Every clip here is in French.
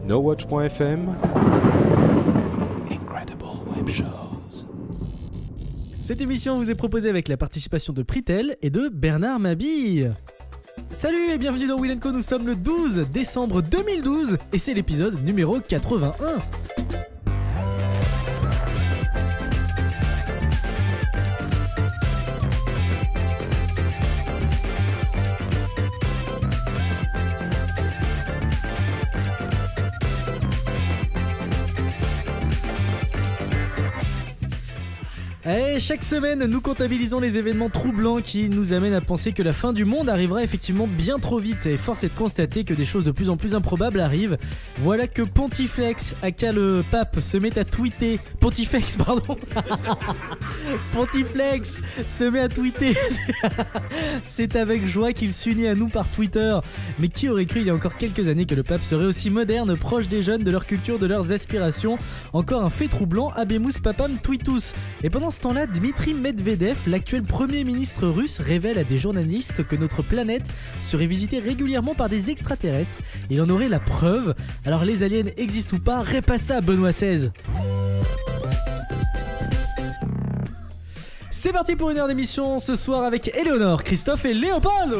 NoWatch.fm Incredible Web Shows. Cette émission vous est proposée avec la participation de Pritel et de Bernard Mabille. Salut et bienvenue dans Will & Co, nous sommes le 12 décembre 2012 et c'est l'épisode numéro 81. Et chaque semaine, nous comptabilisons les événements troublants qui nous amènent à penser que la fin du monde arrivera effectivement bien trop vite. Et force est de constater que des choses de plus en plus improbables arrivent. Voilà que Pontifex, aka le pape, se met à tweeter. Pontifex, pardon. Pontiflex se met à tweeter. C'est avec joie qu'il s'unit à nous par Twitter. Mais qui aurait cru il y a encore quelques années que le pape serait aussi moderne, proche des jeunes, de leur culture, de leurs aspirations. Encore un fait troublant, Habemus Papam Tweetus. Et pendant ce temps-là, Dmitri Medvedev, l'actuel premier ministre russe, révèle à des journalistes que notre planète serait visitée régulièrement par des extraterrestres. Il en aurait la preuve. Alors les aliens existent ou pas, répasse ça, Benoît XVI. C'est parti pour une heure d'émission ce soir avec Éléonore, Christophe et Léopold.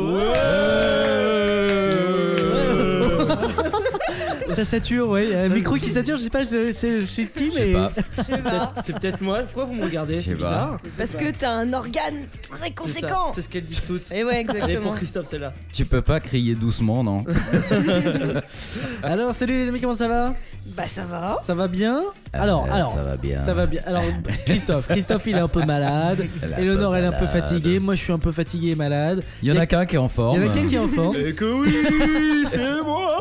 Ça sature, ouais. Un micro qui sature, je sais pas c'est chez qui, mais. Je sais pas. C'est peut-être moi. Pourquoi vous me regardez? C'est bizarre. Parce que t'as un organe très conséquent. C'est ce qu'elles disent toutes. Et ouais, exactement. Allez, pour Christophe, celle-là. Tu peux pas crier doucement, non? Alors, salut les amis, comment ça va? Bah, ça va. Ça va bien? Alors, ça va bien. Ça va bien. Alors, Christophe, il est un peu malade. Éléonore, elle est un peu fatiguée. Moi, je suis un peu fatigué et malade. Il y en a qu'un qui est en forme. Il y en a qu'un qui est en forme. Et que oui, c'est moi.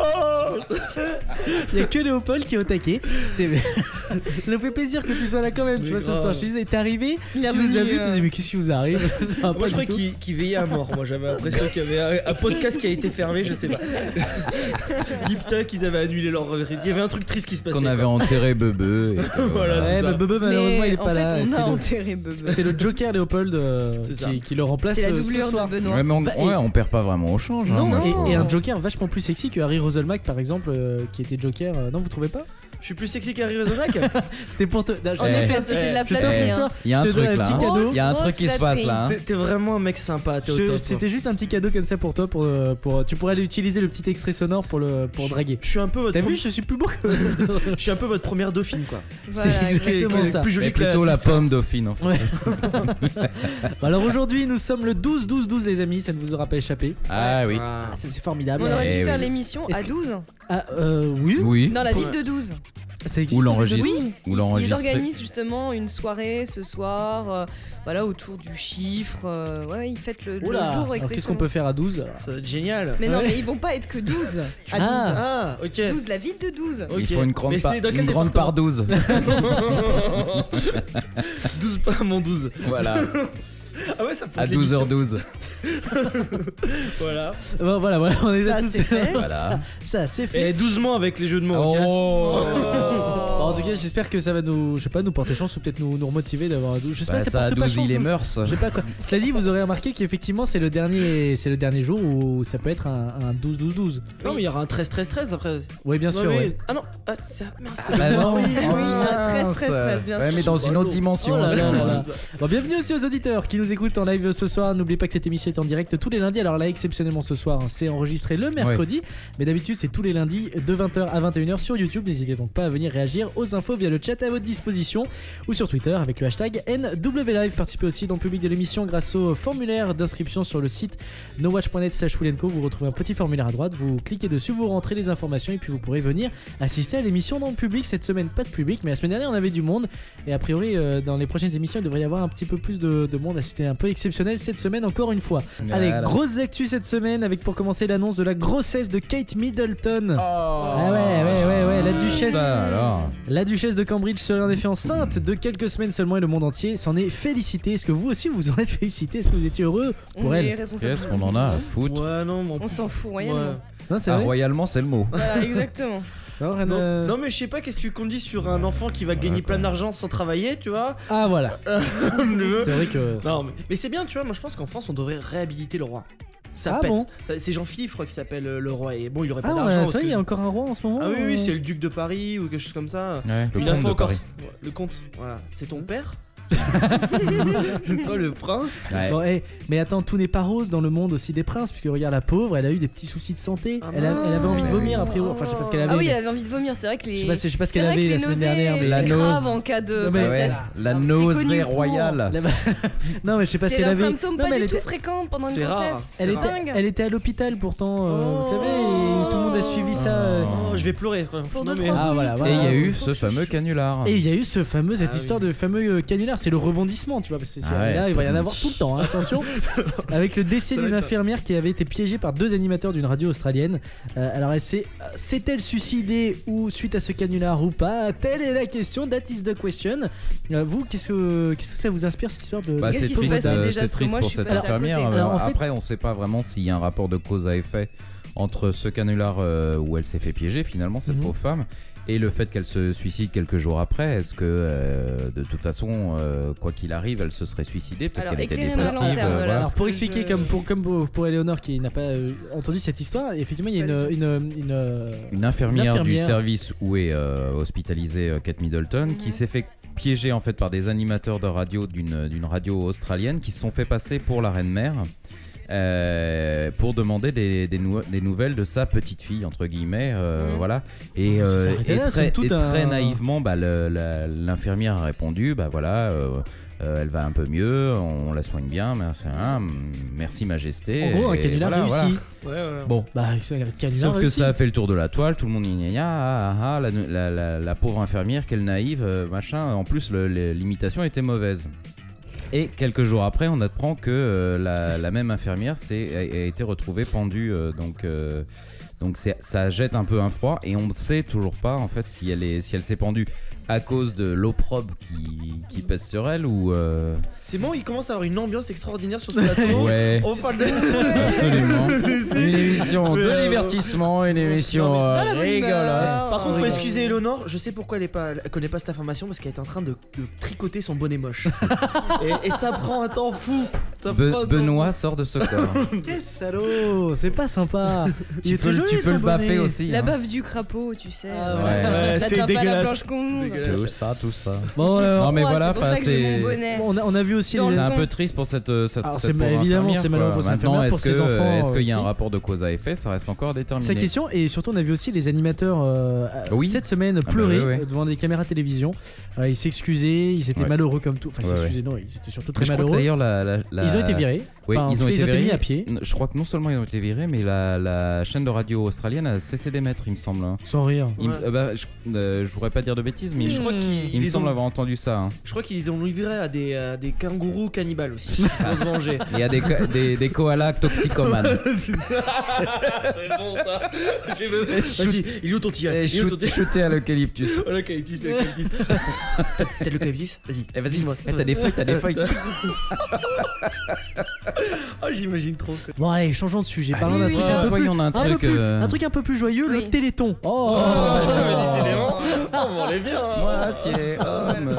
Il y a que Léopold qui est au taquet. Ça nous fait plaisir que tu sois là quand même. Tu vois, ce soir, je te disais, t'es arrivé, tu nous as vu, tu te dis, mais qu'est-ce qui vous arrive? Moi, je croyais qu'il veillait à mort. Moi, j'avais l'impression qu'il y avait un podcast qui a été fermé, je sais pas. Liptuck, ils avaient annulé leur. Il y avait un truc triste qui se passait. Qu'on avait enterré Bebe. Voilà, ouais, mais Bebe, malheureusement, il est pas là. En fait, on a enterré Bebe. C'est le Joker Léopold qui le remplace. C'est la ce doublure soir. de Benoît. Ouais, mais on perd pas vraiment au change. Non, moi, et un Joker vachement plus sexy que Harry Roselmack par exemple, qui était Joker. Non, vous trouvez pas? Je suis plus sexy qu'Harry Roselmack. C'était pour te. En effet, c'est de la flatterie. Il y a un truc là. Cadeau. Il y a un truc qui se passe là. T'es vraiment un mec sympa. T'es au top. C'était juste un petit cadeau comme ça pour toi. Tu pourrais aller utiliser le petit extrait sonore pour draguer. Je suis un peu votre. T'as vu, je suis plus beau que. Je suis un peu votre première dauphine, quoi. Voilà, C'est exactement ça. Plus jolie Mais que plutôt la pomme dauphine en fait. Ouais. Alors aujourd'hui, nous sommes le 12-12-12, les amis. Ça ne vous aura pas échappé. Ah oui. Ah, c'est formidable. On aurait dû Eh faire oui. l'émission à 12. Ah, oui. Oui. Dans la ville de 12. Ça existe. Ou l'enregistre. Oui, Ou ils l'enregistrer. organisent justement une soirée ce soir, voilà, autour du chiffre. Ouais, ils fêtent le Oula. jour Alors, qu'est-ce qu'on exceptionnel. peut faire à 12? Ça va être génial. Mais non, Ouais. mais ils vont pas être que 12. À 12. Ah, ok. 12, la ville de 12. Il faut une grande, Mais c'est dans quel une grande part 12. 12 pas mon 12. Voilà. Ah ouais, ça peut À être l'émission. 12h12. Voilà. Bon, voilà, on est Ça, tous. c'est fait. Voilà. Ça, c'est fait. Et doucement avec les jeux de mots. Ok. Oh. Bon, en tout cas, j'espère que ça va nous, je sais pas, nous porter chance ou peut-être nous remotiver d'avoir un 12. Je sais pas, Bah, ça ça a porte pas 12 chance. les donc- mœurs. Je sais pas quoi. Cela dit, vous aurez remarqué qu'effectivement, c'est le dernier jour où ça peut être un 12-12-12. Non, mais il y aura un 13-13-13 après. Oui, bien sûr. Ouais, Ouais. Ah non, ah, c'est mince. Bah non. Oui, un 13-13-13, bien Ouais, sûr. mais dans une autre dimension. Oh là là là là. Bon, bienvenue aussi aux auditeurs qui nous écoutent en live ce soir. N'oubliez pas que cette émission est en direct tous les lundis. Alors là, exceptionnellement ce soir, hein, c'est enregistré le mercredi. Mais d'habitude, c'est tous les lundis de 20h à 21h sur YouTube. N'hésitez donc pas à venir réagir aux infos via le chat à votre disposition ou sur Twitter avec le hashtag NWLive. Participez aussi dans le public de l'émission grâce au formulaire d'inscription sur le site nowatch.net/willenco. Vous retrouvez un petit formulaire à droite. Vous cliquez dessus, vous rentrez les informations et puis vous pourrez venir assister à l'émission dans le public. Cette semaine, pas de public, mais la semaine dernière, on avait du monde. Et a priori, dans les prochaines émissions, il devrait y avoir un petit peu plus de monde. C'était un peu exceptionnel cette semaine, encore une fois. Voilà. Allez, grosse actu cette semaine avec pour commencer l'annonce de la grossesse de Kate Middleton. Ah ouais, la duchesse. Ça, alors. La duchesse de Cambridge serait en effet enceinte de quelques semaines seulement et le monde entier s'en est félicité. Est-ce que vous aussi vous en êtes félicité? Est-ce que vous étiez heureux pour On est elle? responsable. Qu'est-ce qu'on en a à foutre? Ouais, non, mon. On s'en fout royalement. Non, c'est Ah, vrai. royalement, c'est le mot. Voilà, exactement. Non, rien Non, de- non, mais je sais pas qu'est-ce qu'on dit sur un enfant qui va gagner plein d'argent sans travailler, tu vois. Ah voilà. Le- C'est vrai que. Non, mais c'est bien, tu vois. Moi, je pense qu'en France, on devrait réhabiliter le roi. Ça Ah pète. bon C'est Jean-Philippe, je crois, qui s'appelle le roi. Et bon, il aurait pas Ah d'argent. ouais, parce c'est vrai, que- il y a encore un roi en ce moment. Ah oui, c'est le duc de Paris ou quelque chose comme ça. Ouais, le Une comte info de encore. Paris. Ouais, le comte, voilà. C'est ton père Toi, le prince. Ouais. Bon, mais attends, tout n'est pas rose dans le monde aussi des princes, puisque regarde la pauvre, elle a eu des petits soucis de santé. Ah Elle avait envie de ouais. vomir après. Enfin, je sais pas ce qu'elle avait. Ah oui, mais- elle avait envie de vomir. C'est vrai que les. Je sais pas ce c'est qu'elle vrai avait que la les semaine nausées, dernière. mais- La c'est nose. grave en cas de Non, mais Ouais, grossesse. la C'est nausée connu pour. royale. Non, mais je sais pas ce C'est qu'elle un avait. symptôme Non, pas mais du elle tout était- fréquent pendant une C'est rare. grossesse. Elle C'est était, dingue. elle était à l'hôpital pourtant, vous savez, et tout le monde a suivi ça. Oh, je vais pleurer. Pour Non, deux, mais- trois Ah, voilà, minutes. Et il y a eu Faut ce que je- fameux canular. Et il y a eu cette Ah histoire oui. de fameux canular, c'est le rebondissement, tu vois, parce que Ah ouais. là il va y en avoir tout le temps, hein, attention. Avec le décès Ça va d'une être- infirmière qui avait été piégée par 2 animateurs d'une radio australienne. Alors s'est-elle suicidée ou suite à ce canular ou pas? Telle est la question, that is the question. Vous, qu'est-ce que ça vous inspire cette histoire de... Bah, Qu'est-ce c'est qui s'est triste, passé déjà, c'est parce que triste moi, pour je suis cette passée à côté. infirmière. Alors, en fait- Après, on sait pas vraiment s'il y a un rapport de cause à effet entre ce canular où elle s'est fait piéger finalement, cette Mhm. pauvre femme, et le fait qu'elle se suicide quelques jours après. Est-ce que de toute façon, quoi qu'il arrive, elle se serait suicidée? Peut-être Alors, qu'elle était éclairez-moi la dépressive. lanterne, voilà. Alors pour que expliquer, je- comme pour Eleonore qui n'a pas entendu cette histoire, effectivement il y a Pas Une infirmière du infirmière. service où est hospitalisée Kate Middleton, qui s'est fait piéger en fait par des animateurs de radio d'une radio australienne qui se sont fait passer pour la reine mère. Pour demander des nouvelles de sa petite fille entre guillemets, voilà, et, Oh, ça s'arrêtait là, somme toute, très un- naïvement l'infirmière a répondu bah voilà, elle va un peu mieux, on la soigne bien, merci majesté. En gros un Et canular voilà, voilà. réussi. Ouais, voilà. Bon, Bah un canular sauf que réussi. ça a fait le tour de la toile, tout le monde la pauvre infirmière, quelle naïve, machin. En plus, l'imitation était mauvaise. Et quelques jours après, on apprend que la même infirmière a été retrouvée pendue. Donc ça jette un peu un froid, et on ne sait toujours pas en fait si elle s'est pendue à cause de l'opprobre qui pèse sur elle ou. C'est bon, il commence à avoir une ambiance extraordinaire sur ce plateau. Ouais. On parle de. Absolument. Une émission Mais, de divertissement, une émission Non, Dans la bonne rigolote. humeur. Par contre, faut rigole. excuser Eleonore, je sais pourquoi elle connaît pas cette information, parce qu'elle est en train de tricoter son bonnet moche. et ça prend un temps fou. Ça prend un temps Benoît sort de ce corps. Quel salaud, c'est pas sympa. Il est tu peux, très joli, tu peux son le baffer bonnet. aussi. La hein. baffe du crapaud, tu sais. Ah ouais. Ouais, c'est T'attrapes pas la dégueulasse. planche qu'on C'est dégueulasse. Tout ça. Bon, Non, mais Froid, voilà, c'est pour ça que j'ai c'est- mon bonnet. bon, on a vu aussi Dans les C'est un temps. peu triste pour cette Alors, c'est- pauvre évidemment, infirmière, c'est malheureux quoi. pour cette Maintenant, infirmière, pour ses enfants, est-ce qu'il y a un aussi. rapport de cause à effet? Ça reste encore à déterminer. sa question, et surtout on a vu aussi les animateurs Oui. cette semaine bah pleurer oui, oui. devant des caméras télévision. Ils s'excusaient, ils étaient Ouais. malheureux comme tout. Enfin, ils Ouais, s'excusaient, non, ils étaient surtout très Mais je crois que malheureux. d'ailleurs Ils ont été virés. Oui, Enfin, en ils tout ont cas, été été mis virés. à pied, Je crois que non seulement ils ont été virés, mais la chaîne de radio australienne a cessé d'émettre, il me semble. hein. sans rire. Ouais. Je voudrais pas dire de bêtises, mais Je crois il me semble avoir entendu ça. hein. Je crois qu'ils ont livré à des kangourous cannibales aussi. Pour se venger. Il y a des koalas toxicomanes. C'est bon ça. Vas-y, il est où ton tillage? Et Il est où ton tillage? shooter à l'eucalyptus. Oh, l'eucalyptus, c'est l'eucalyptus. T'as de l'eucalyptus? Vas-y. Eh, vas-y, dis-moi. t'as des feuilles. Oh, j'imagine trop. Bon, allez, changeons de sujet. Parlons d'un oui, truc oui. un peu plus. Soyons un truc. Un truc un peu plus joyeux, le Oui. Téléthon. Oh, Décidément. Oh, on est bien. hein. Moitié homme.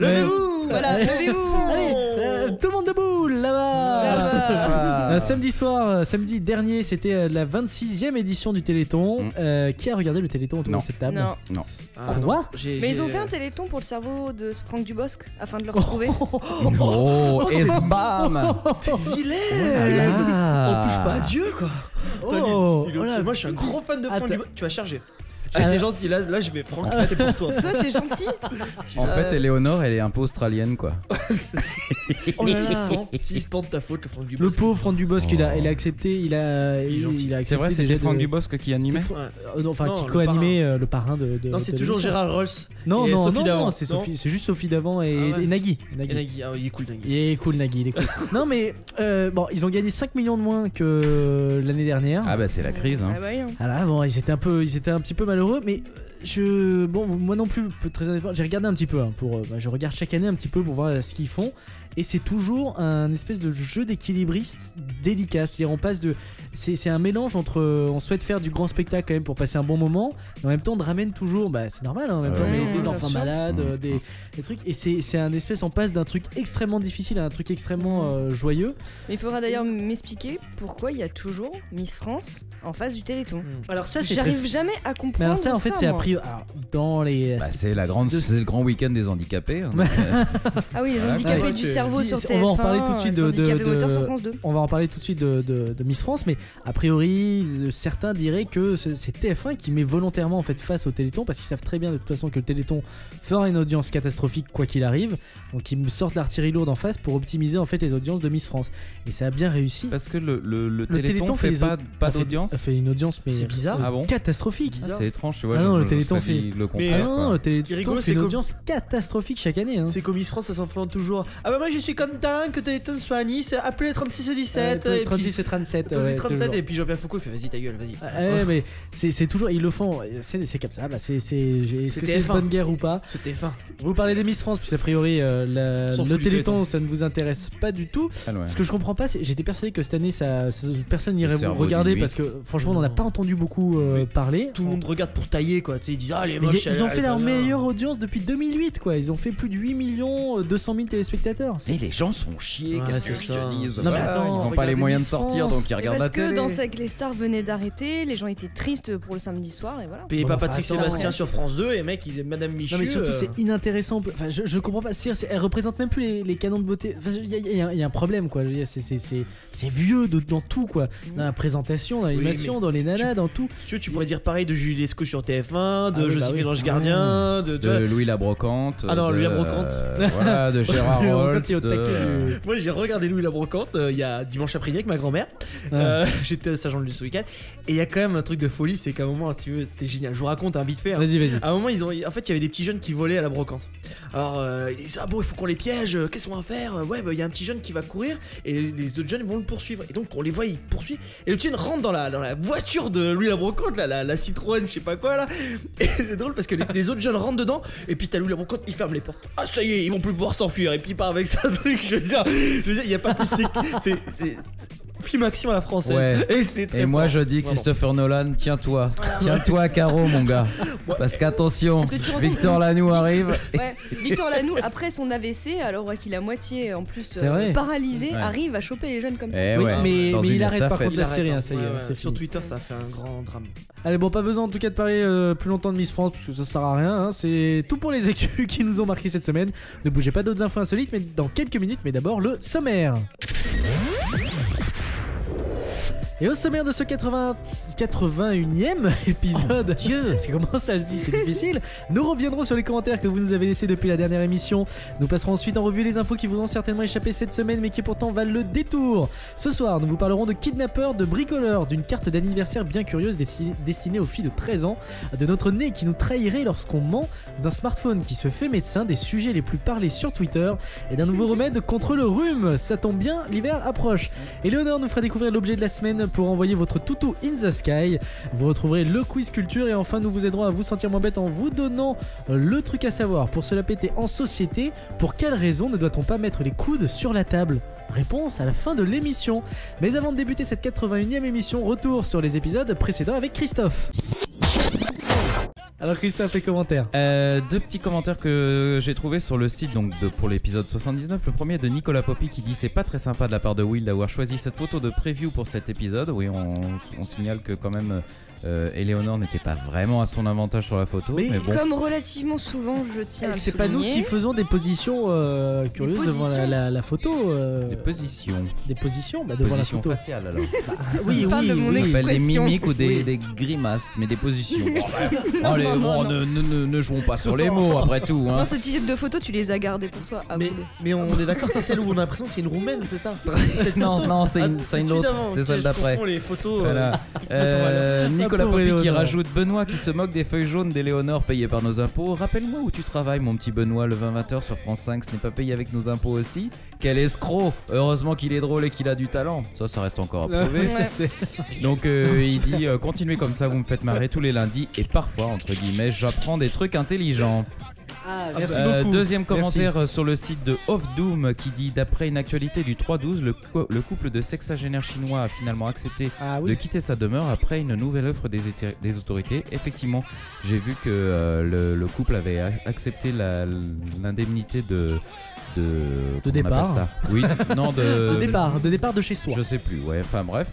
Levez-vous. Voilà, levez-vous. Allez, tout le monde debout là-bas. Là-bas. Samedi soir, samedi dernier, c'était la 26e édition du Téléthon. Qui a regardé le Téléthon autour Non. de cette table? Non. Ah, Quoi non, Mais ils ont fait un téléthon pour le cerveau de Franck Dubosc afin de le retrouver. Oh, et bam. Vilain. Ah. On touche pas à Dieu quoi. Oh, Dis-le, voilà. moi je suis un gros fan de Franck Attends. Dubosc. Tu vas charger. J'ai été gentil, là je vais Franck, c'est pour toi. Toi, t'es gentil. En fait, Eleonore, elle est un peu australienne, quoi. Oh là là. S'il se pend de ta faute, le Franck Le Dubosc. pauvre Franck Dubosc, il Oh. a accepté, il a accepté. C'est vrai, c'était déjà Franck de- Dubosc qui animait. Ouais. Enfin, Non, qui le co-animait le parrain de. Non, c'est de toujours l'émission. Gérard Rolls. Non, et non, Sophie non, d'avant. non, c'est Non Sophie, c'est juste Sophie d'avant et, Ah ouais. et Nagui. Et Nagui, ah, il est cool Nagui. Il est cool, Nagui, il est cool. Non, mais bon, ils ont gagné 5 millions de moins que l'année dernière. Ah bah c'est la crise. Hein. Ah bah oui, hein. Voilà, bon, ils étaient un petit peu malheureux, mais bon, moi non plus, très honnêtement, j'ai regardé un petit peu. Je regarde chaque année un petit peu pour voir ce qu'ils font. et c'est toujours un espèce de jeu d'équilibriste délicat. C'est-à-dire on passe de, c'est un mélange entre, on souhaite faire du grand spectacle quand même pour passer un bon moment, mais en même temps on te ramène toujours, bah c'est normal, hein, en même temps des enfants malades, des trucs, et c'est un espèce, on passe d'un truc extrêmement difficile à un truc extrêmement joyeux. Mais il faudra d'ailleurs m'expliquer pourquoi il y a toujours Miss France en face du Téléthon. Alors ça, c'est j'arrive jamais à comprendre. Mais alors ça en fait c'est a priori dans les. Bah, c'est le grand week-end des handicapés. Hein, ah oui, les handicapés du cerveau sur TF1. On va en parler tout de suite sur France 2. On va en parler tout de suite de Miss France, mais a priori certains diraient que c'est TF1 qui met volontairement en fait face au Téléthon parce qu'ils savent très bien de toute façon que le Téléthon fera une audience catastrophique quoi qu'il arrive, donc ils me sortent l'artillerie lourde en face pour optimiser en fait les audiences de Miss France, et ça a bien réussi. Parce que le Téléthon fait pas d'audience. Fait une audience mais c'est bizarre. Catastrophique. C'est étrange, tu vois. Ah non, le Téléthon fait le contraire. Ah non, le Téléthon fait une audience catastrophique chaque année. Hein. C'est qu'au Miss France, ça s'enflamme toujours. Ah bah moi je suis content que Téléthon soit à Nice. Appelez 36 et 17. 36 et 37. 36 37 et puis Jean-Pierre Foucault il fait vas-y ta gueule, vas-y. Mais c'est toujours, ils le font. C'est comme ça. Bah est-ce que c'est une bonne guerre ou pas? C'était fin. Vous parlez des Miss France, puis a priori le Téléthon ça ne vous intéresse pas du tout. Ce que je comprends pas, c'est j'étais persuadé que cette année personne n'irait vous regarder parce que franchement on n'en a pas entendu beaucoup parler. Tout le monde regarde pour tailler quoi, tu sais, ils disent ah les moches. Ils ont fait leur meilleure audience depuis 2008 quoi, ils ont fait plus de 8 200 000 téléspectateurs. Mais les gens se font chier, qu'est-ce que je te dise. Non mais attends, ils ont pas les moyens de sortir donc ils regardent la télé. Parce que Danser avec les stars venait d'arrêter, les gens étaient tristes pour le samedi soir et voilà. Payez pas Patrick Sébastien sur France 2 et mec ils Madame Michu. Non mais surtout c'est inintéressant, enfin je comprends pas, elle représente même plus les canons de beauté. Enfin, il y a un problème quoi, c'est vieux dans tout quoi, dans la présentation, dans l'animation, dans les nanas, dans tout. Tu pourrais dire pareil de Julie Lescaut sur TF1, de Joséphine Ange Gardien, de Louis la Brocante. Ah non, Louis la Brocante. Voilà, de Gérard Rolls. Moi j'ai regardé Louis la Brocante il y a dimanche après-midi avec ma grand-mère. J'étais à Saint-Jean-de-Luz ce week-end et il y a quand même un truc de folie, c'est qu'à un moment, si tu veux, c'était génial. Je vous raconte vite fait. Vas-y. À un moment, en fait, il y avait des petits jeunes qui volaient à la brocante. Alors, ils disaient ah bon, il faut qu'on les piège. Qu'est-ce qu'on va faire? Ouais, bah il y a un petit jeune qui va courir et les autres jeunes vont le poursuivre. Et donc on les voit, ils poursuivent. Et le petit jeune rentre dans la voiture de Louis la brocante, la Citroën, je sais pas quoi là. Et c'est drôle parce que les autres jeunes rentrent dedans et puis t'as Louis la brocante, il ferme les portes. Ah ça y est, ils vont plus pouvoir s'enfuir. Et puis il part avec ça truc. Je veux dire, il y a pas plus. C'est film action à la française. Ouais. Et c'est très moi fort. je dis Christopher Nolan, tiens-toi Caro mon gars. Parce qu'attention, Victor Lanoux arrive. Ouais, Victor Lanoux après son AVC, alors qu'il a moitié en plus paralysé, arrive à choper les jeunes comme ça. Mais il arrête par contre la série, ça y est. Sur Twitter ça a fait un grand drame. Allez bon, pas besoin en tout cas de parler plus longtemps de Miss France parce que ça sert à rien, hein. C'est tout pour les actus qui nous ont marqué cette semaine. Ne bougez pas, d'autres infos insolites mais dans quelques minutes, mais d'abord le sommaire. Et au sommaire de ce 81e épisode, Dieu, c'est comment ça se dit, c'est difficile. Nous reviendrons sur les commentaires que vous nous avez laissés depuis la dernière émission. Nous passerons ensuite en revue les infos qui vous ont certainement échappé cette semaine mais qui pourtant valent le détour. Ce soir, nous vous parlerons de kidnappeurs, de bricoleurs, d'une carte d'anniversaire bien curieuse destinée aux filles de 13 ans, de notre nez qui nous trahirait lorsqu'on ment, d'un smartphone qui se fait médecin, des sujets les plus parlés sur Twitter et d'un nouveau remède contre le rhume. Ça tombe bien, l'hiver approche. Et Léonore nous fera découvrir l'objet de la semaine pour envoyer votre toutou in the sky. Vous retrouverez le quiz culture et enfin nous vous aiderons à vous sentir moins bête en vous donnant le truc à savoir pour se la péter en société. Pour quelle raison ne doit-on pas mettre les coudes sur la table? Réponse à la fin de l'émission. Mais avant de débuter cette 81e émission, retour sur les épisodes précédents avec Christophe. Alors Christophe, les commentaires. Deux petits commentaires que j'ai trouvés sur le site donc pour l'épisode 79. Le premier de Nicolas Poppy qui dit: c'est pas très sympa de la part de Will d'avoir choisi cette photo de preview pour cet épisode. Oui, on signale que quand même Éléonore n'était pas vraiment à son avantage sur la photo. Mais bon. Comme relativement souvent, je tiens à le c'est pas nous qui faisons des positions curieuses devant la photo. Des positions. Des positions devant la photo. Faciale alors. Oui, de mon Ça s'appelle des expression. mimiques ou des grimaces, mais des positions. Allez, ne jouons pas sur les mots après tout. Hein. Non, ce type de photo, tu les as gardées pour toi. Mais on est d'accord, c'est celle où on a l'impression que c'est une roumaine, c'est ça? Non, c'est une autre, c'est celle d'après. Les photos. Voilà. Nicolas Poppy qui rajoute: Benoît qui se moque des feuilles jaunes d'Éléonore payées par nos impôts. Rappelle-moi où tu travailles, mon petit Benoît, le 20-20h sur France 5, ce n'est pas payé avec nos impôts aussi. Quel escroc! Heureusement qu'il est drôle et qu'il a du talent. Ça reste encore à prouver. Donc il dit: continuez comme ça, vous me faites marrer tous les lundis et parfois, entre guillemets, j'apprends des trucs intelligents. Merci beaucoup. Deuxième commentaire sur le site de Off Doom qui dit d'après une actualité du 3/12, le couple de sexagénaires chinois a finalement accepté de quitter sa demeure après une nouvelle offre des autorités. Effectivement, j'ai vu que le couple avait accepté l'indemnité de départ. Ça oui, non de départ de chez soi. Je sais plus, ouais, enfin bref.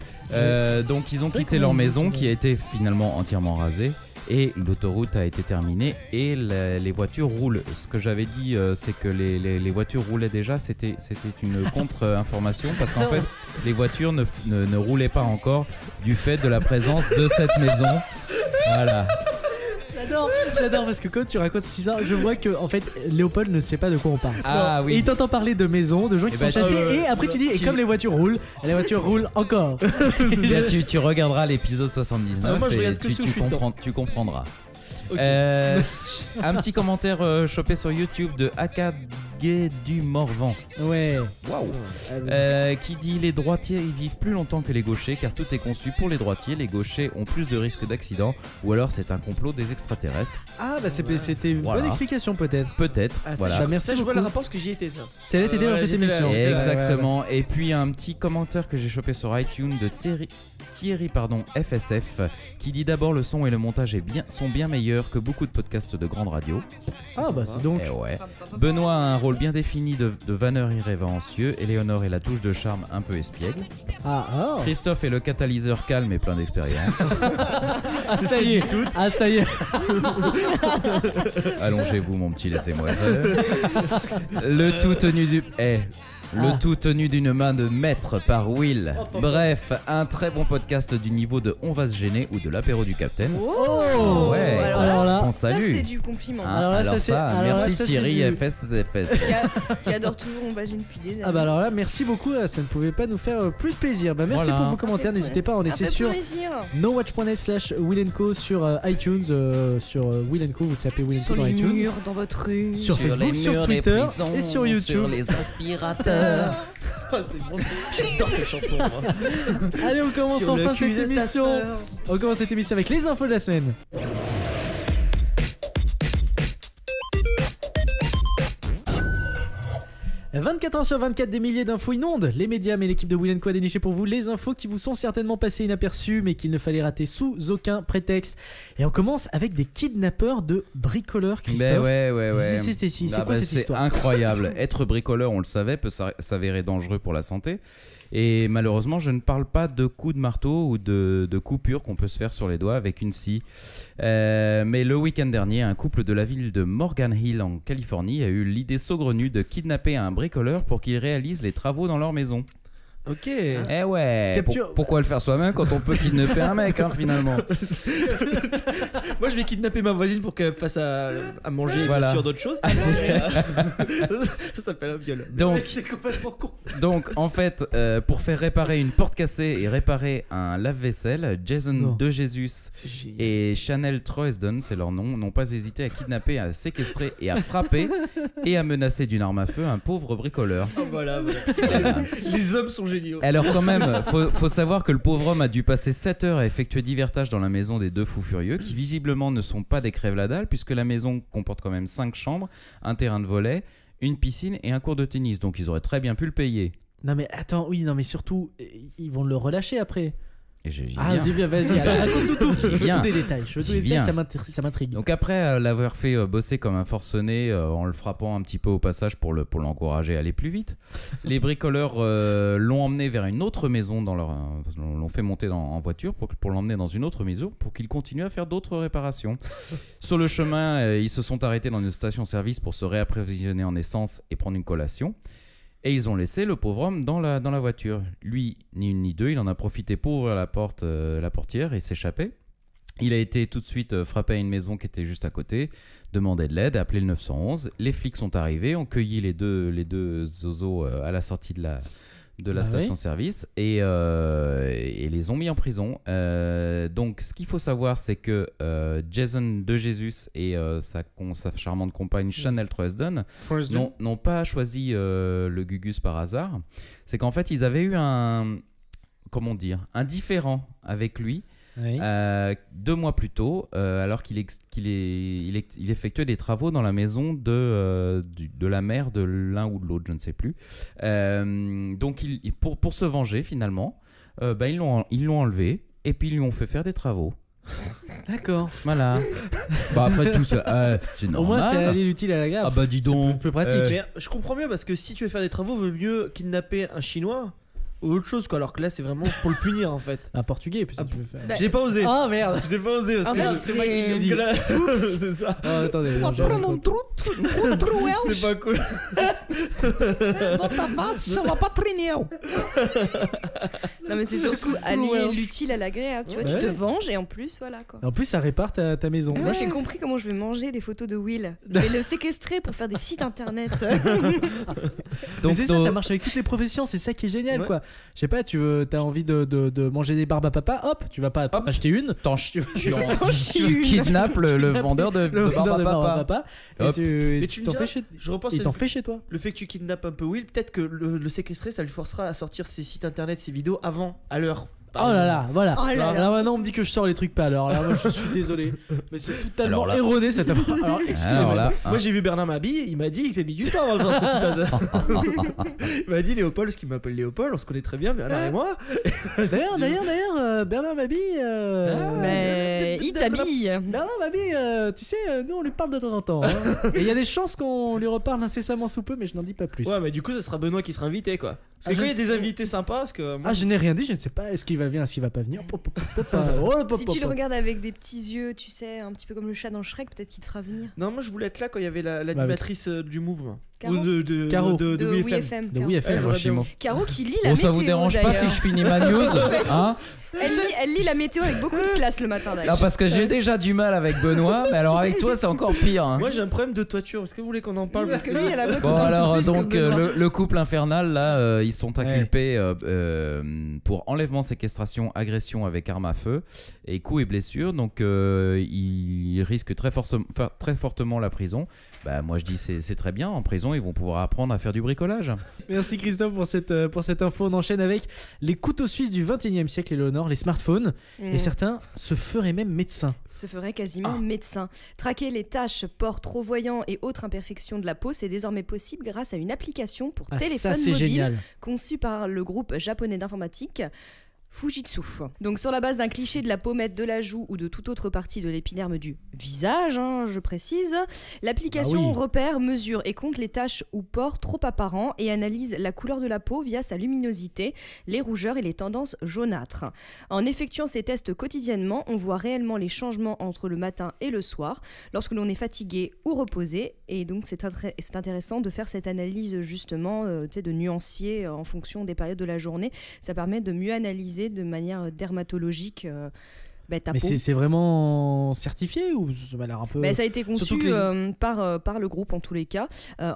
Donc ils ont quitté leur maison qui a été finalement entièrement rasée. Et l'autoroute a été terminée et les voitures roulent. Ce que j'avais dit, c'est que les voitures roulaient déjà. C'était une contre-information parce qu'en fait, les voitures ne roulaient pas encore du fait de la présence de cette maison. Voilà. J'adore parce que quand tu racontes cette histoire, je vois que en fait Léopold ne sait pas de quoi on parle. Ah oui. Et il t'entend parler de maisons, de gens qui sont chassés, et après tu dis et comme les voitures roulent encore. Tu regarderas l'épisode 79 moi, je regarde et tu comprendras. Okay. Un petit commentaire chopé sur YouTube de Akage du Morvan. Ouais. Waouh. Qui dit les droitiers ils vivent plus longtemps que les gauchers car tout est conçu pour les droitiers. Les gauchers ont plus de risques d'accident ou alors c'est un complot des extraterrestres. Ah bah c'était une bonne explication peut-être. Voilà. Merci. Ça je vois le rapport parce que j'y étais ça. C'est elle était dans cette émission. Exactement. Ouais. Et puis un petit commentaire que j'ai chopé sur iTunes de Thierry FSF qui dit d'abord le son et le montage sont bien meilleurs que beaucoup de podcasts de grande radio. Ah bah c'est donc. Ouais. Benoît a un rôle bien défini de vanneur irrévérencieux. Éléonore est la touche de charme un peu espiègle. Christophe est le catalyseur calme et plein d'expérience. Ça y est. Allongez-vous mon petit, laissez-moi. Le tout tenu d'une main de maître par Will. Bref, un très bon podcast du niveau de On va se gêner ou de l'apéro du Capitaine. Oh ouais. Alors là, on salue. Ça c'est du compliment. Merci Thierry FSFS. Qui adore toujours On va se gêner depuis des années. Ah bah alors là, merci beaucoup. Ça ne pouvait pas nous faire plus plaisir. Bah merci pour vos commentaires. N'hésitez pas à en laisser sur nowatch.net/Will&Co sur iTunes, sur Will&Co. Vous tapez Will&Co dans iTunes. Sur les murs dans votre rue. Sur Facebook, sur Twitter et sur YouTube. Sur les aspirateurs. C'est bon. J'adore cette chanson. Moi. Allez, on commence enfin cette émission. On commence cette émission avec les infos de la semaine. « 24h/24, des milliers d'infos inondent les médias, mais l'équipe de Will&Co a déniché pour vous les infos qui vous sont certainement passées inaperçues, mais qu'il ne fallait rater sous aucun prétexte. Et on commence avec des kidnappeurs de bricoleurs, Christophe. Ouais. C'est quoi cette histoire ? C'est incroyable. Être bricoleur, on le savait, peut s'avérer dangereux pour la santé. Et malheureusement, je ne parle pas de coups de marteau ou de coupures qu'on peut se faire sur les doigts avec une scie. Mais le week-end dernier, un couple de la ville de Morgan Hill en Californie a eu l'idée saugrenue de kidnapper un bricoleur pour qu'il réalise les travaux dans leur maison. Ok. Eh ouais. Pourquoi le faire soi-même quand on peut kidnapper un mec finalement. Moi je vais kidnapper ma voisine pour qu'elle fasse à manger bien sûr d'autres choses. Ça s'appelle un viol. Donc c'est complètement con. Donc en fait pour faire réparer une porte cassée et réparer un lave-vaisselle, Jason DeJesus et Chanel Troesden, c'est leur nom, n'ont pas hésité à kidnapper, à séquestrer et à frapper et à menacer d'une arme à feu un pauvre bricoleur. Voilà. Les hommes sont géniaux. Alors quand même, faut savoir que le pauvre homme a dû passer 7 heures à effectuer divers tâches dans la maison des deux fous furieux qui visiblement ne sont pas des crève-la-dalle puisque la maison comporte quand même 5 chambres, un terrain de volley, une piscine et un court de tennis, donc ils auraient très bien pu le payer. Non mais attends, mais surtout, ils vont le relâcher après. Et j'y viens. Vas-y, raconte-nous tout. Je veux tous les détails. Ça m'intrigue. Donc après l'avoir fait bosser comme un forcené en le frappant un petit peu au passage pour l'encourager à aller plus vite, les bricoleurs l'ont emmené vers une autre maison, l'ont fait monter en voiture pour l'emmener dans une autre maison pour qu'il continue à faire d'autres réparations. Sur le chemin, ils se sont arrêtés dans une station-service pour se réapprovisionner en essence et prendre une collation. Et ils ont laissé le pauvre homme dans la voiture. Lui, ni une ni deux, il en a profité pour ouvrir la portière et s'échapper. Il a été tout de suite frappé à une maison qui était juste à côté, demandé de l'aide, appelé le 911. Les flics sont arrivés, ont cueilli les deux zozos à la sortie de la station-service et les ont mis en prison. Donc ce qu'il faut savoir, c'est que Jason DeJesus et sa charmante compagne Chanel Troesden n'ont pas choisi le Gugus par hasard. C'est qu'en fait ils avaient eu un différend avec lui Oui. 2 mois plus tôt, alors qu'il effectuait des travaux dans la maison de la mère de l'un ou de l'autre, je ne sais plus. Donc pour se venger finalement, ils l'ont enlevé et puis ils lui ont fait faire des travaux. D'accord. Voilà. Après tout ça, c'est normal. Au moins c'est aller l'utile à la gare. Ah bah dis donc. C'est plus pratique. Mais je comprends mieux parce que si tu veux faire des travaux, vaut mieux kidnapper un Chinois ou autre chose quoi. Alors que là c'est vraiment pour le punir en fait. Un portugais puis ça tu veux faire. J'ai pas osé. Ah merde. J'ai pas osé parce En que fait, c'est moi qui l'ai dit. C'est ça. Oh, attendez. C'est pas cool. Dans ta face, ça va pas traîner. Non mais c'est surtout allier l'utile à l'agréable. Tu vois, Ouais. tu te venges et en plus voilà quoi. En plus ça répare ta maison. Moi j'ai compris comment je vais manger des photos de Will. Je vais le séquestrer pour faire des sites internet. Donc c'est ça marche avec toutes les professions, c'est ça qui est génial quoi. Je sais pas, t'as envie de manger des barbes à papa, hop, tu vas pas acheter une. Tu kidnappes le vendeur de barbe à papa. Et tu t'en fais chez Je t'en fais chez toi. Le fait que tu kidnappes un peu Will, peut-être que le séquestrer, ça lui forcera à sortir ses sites internet, ses vidéos à l'heure. Oh là là, voilà. Oh là là. Alors maintenant on me dit que je sors les trucs pas à l'heure. Alors moi je suis désolé, mais c'est totalement erroné cette affaire. Alors excusez-moi. Moi j'ai vu Bernard Mabille, il m'a dit qu'il a mis du temps avant de voir ce site internet. Il m'a dit Léopold, ce qui m'appelle Léopold, on se connaît très bien, Bernard et moi. D'ailleurs, Bernard Mabille. Mais il t'habille. Bernard Mabille, tu sais, nous on lui parle de temps en temps. Hein. Et il y a des chances qu'on lui reparle incessamment sous peu, mais je n'en dis pas plus. Ouais, mais du coup, ça sera Benoît qui sera invité quoi. Parce que quand il y a des invités sympas, parce que. Ah, je n'ai rien dit, je ne sais pas. Est-ce qu'il va venir, est-ce qu'il va pas venir. Si tu le regardes avec des petits yeux, tu sais, un petit peu comme le chat dans Shrek, peut-être qu'il te fera venir. Non, moi je voulais être là quand il y avait l'animatrice du Move. Caro. Ou de Caro. de WeFM. De WeFM. Caro qui lit la météo. Ça vous dérange pas si je finis ma news hein? Elle lit la météo avec beaucoup de classe le matin d'ailleurs. Non, parce que j'ai déjà du mal avec Benoît, mais alors avec toi c'est encore pire. Hein. Moi j'ai un problème de toiture. Est-ce que vous voulez qu'on en parle? Parce que lui, elle a beaucoup Bon alors plus que donc Benoît. le couple infernal là, ils sont inculpés pour enlèvement, séquestration, agression avec arme à feu et coups et blessures. Donc ils risquent très fortement la prison. Bah moi je dis c'est très bien, en prison ils vont pouvoir apprendre à faire du bricolage. Merci Christophe pour cette info. On enchaîne avec les couteaux suisses du 21e siècle, Éléonore, les smartphones. Et certains se feraient même médecins. Se feraient quasiment médecins. Traquer les taches, pores trop voyants et autres imperfections de la peau, c'est désormais possible grâce à une application pour téléphone mobile génial. conçue par le groupe japonais d'informatique Fujitsu. Donc sur la base d'un cliché de la pommette, de la joue ou de toute autre partie de l'épiderme du visage, je précise, l'application repère, mesure et compte les taches ou pores trop apparents et analyse la couleur de la peau via sa luminosité, les rougeurs et les tendances jaunâtres. En effectuant ces tests quotidiennement, on voit réellement les changements entre le matin et le soir, lorsque l'on est fatigué ou reposé, et donc c'est intéressant de faire cette analyse justement de nuancier en fonction des périodes de la journée. Ça permet de mieux analyser de manière dermatologique ta peau. C'est vraiment certifié ou ça m'a l'air un peu... Ça a été conçu par le groupe en tous les cas,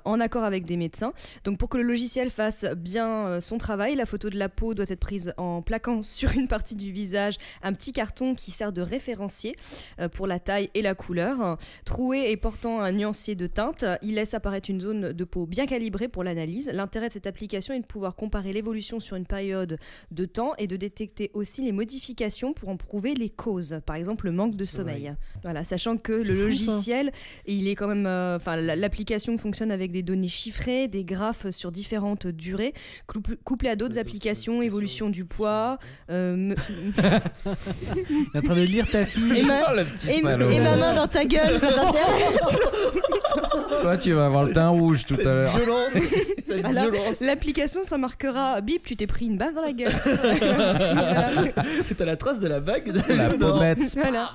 en accord avec des médecins. Donc pour que le logiciel fasse bien son travail, la photo de la peau doit être prise en plaquant sur une partie du visage un petit carton qui sert de référencier pour la taille et la couleur. Troué et portant un nuancier de teinte, il laisse apparaître une zone de peau bien calibrée pour l'analyse. L'intérêt de cette application est de pouvoir comparer l'évolution sur une période de temps et de détecter aussi les modifications pour en prouver les causes. Par exemple le manque de sommeil. Voilà, sachant que le logiciel, il est quand même, l'application fonctionne avec des données chiffrées, des graphes sur différentes durées, couplées à d'autres applications, évolution du poids. Il est en train de lire ta fille. Et ma main dans ta gueule, ça t'intéresse? Toi tu vas avoir le teint rouge tout à l'heure. Violence. L'application, ça marquera bip, tu t'es pris une baffe dans la gueule. T'as la trace de la bague. La pommette. Voilà.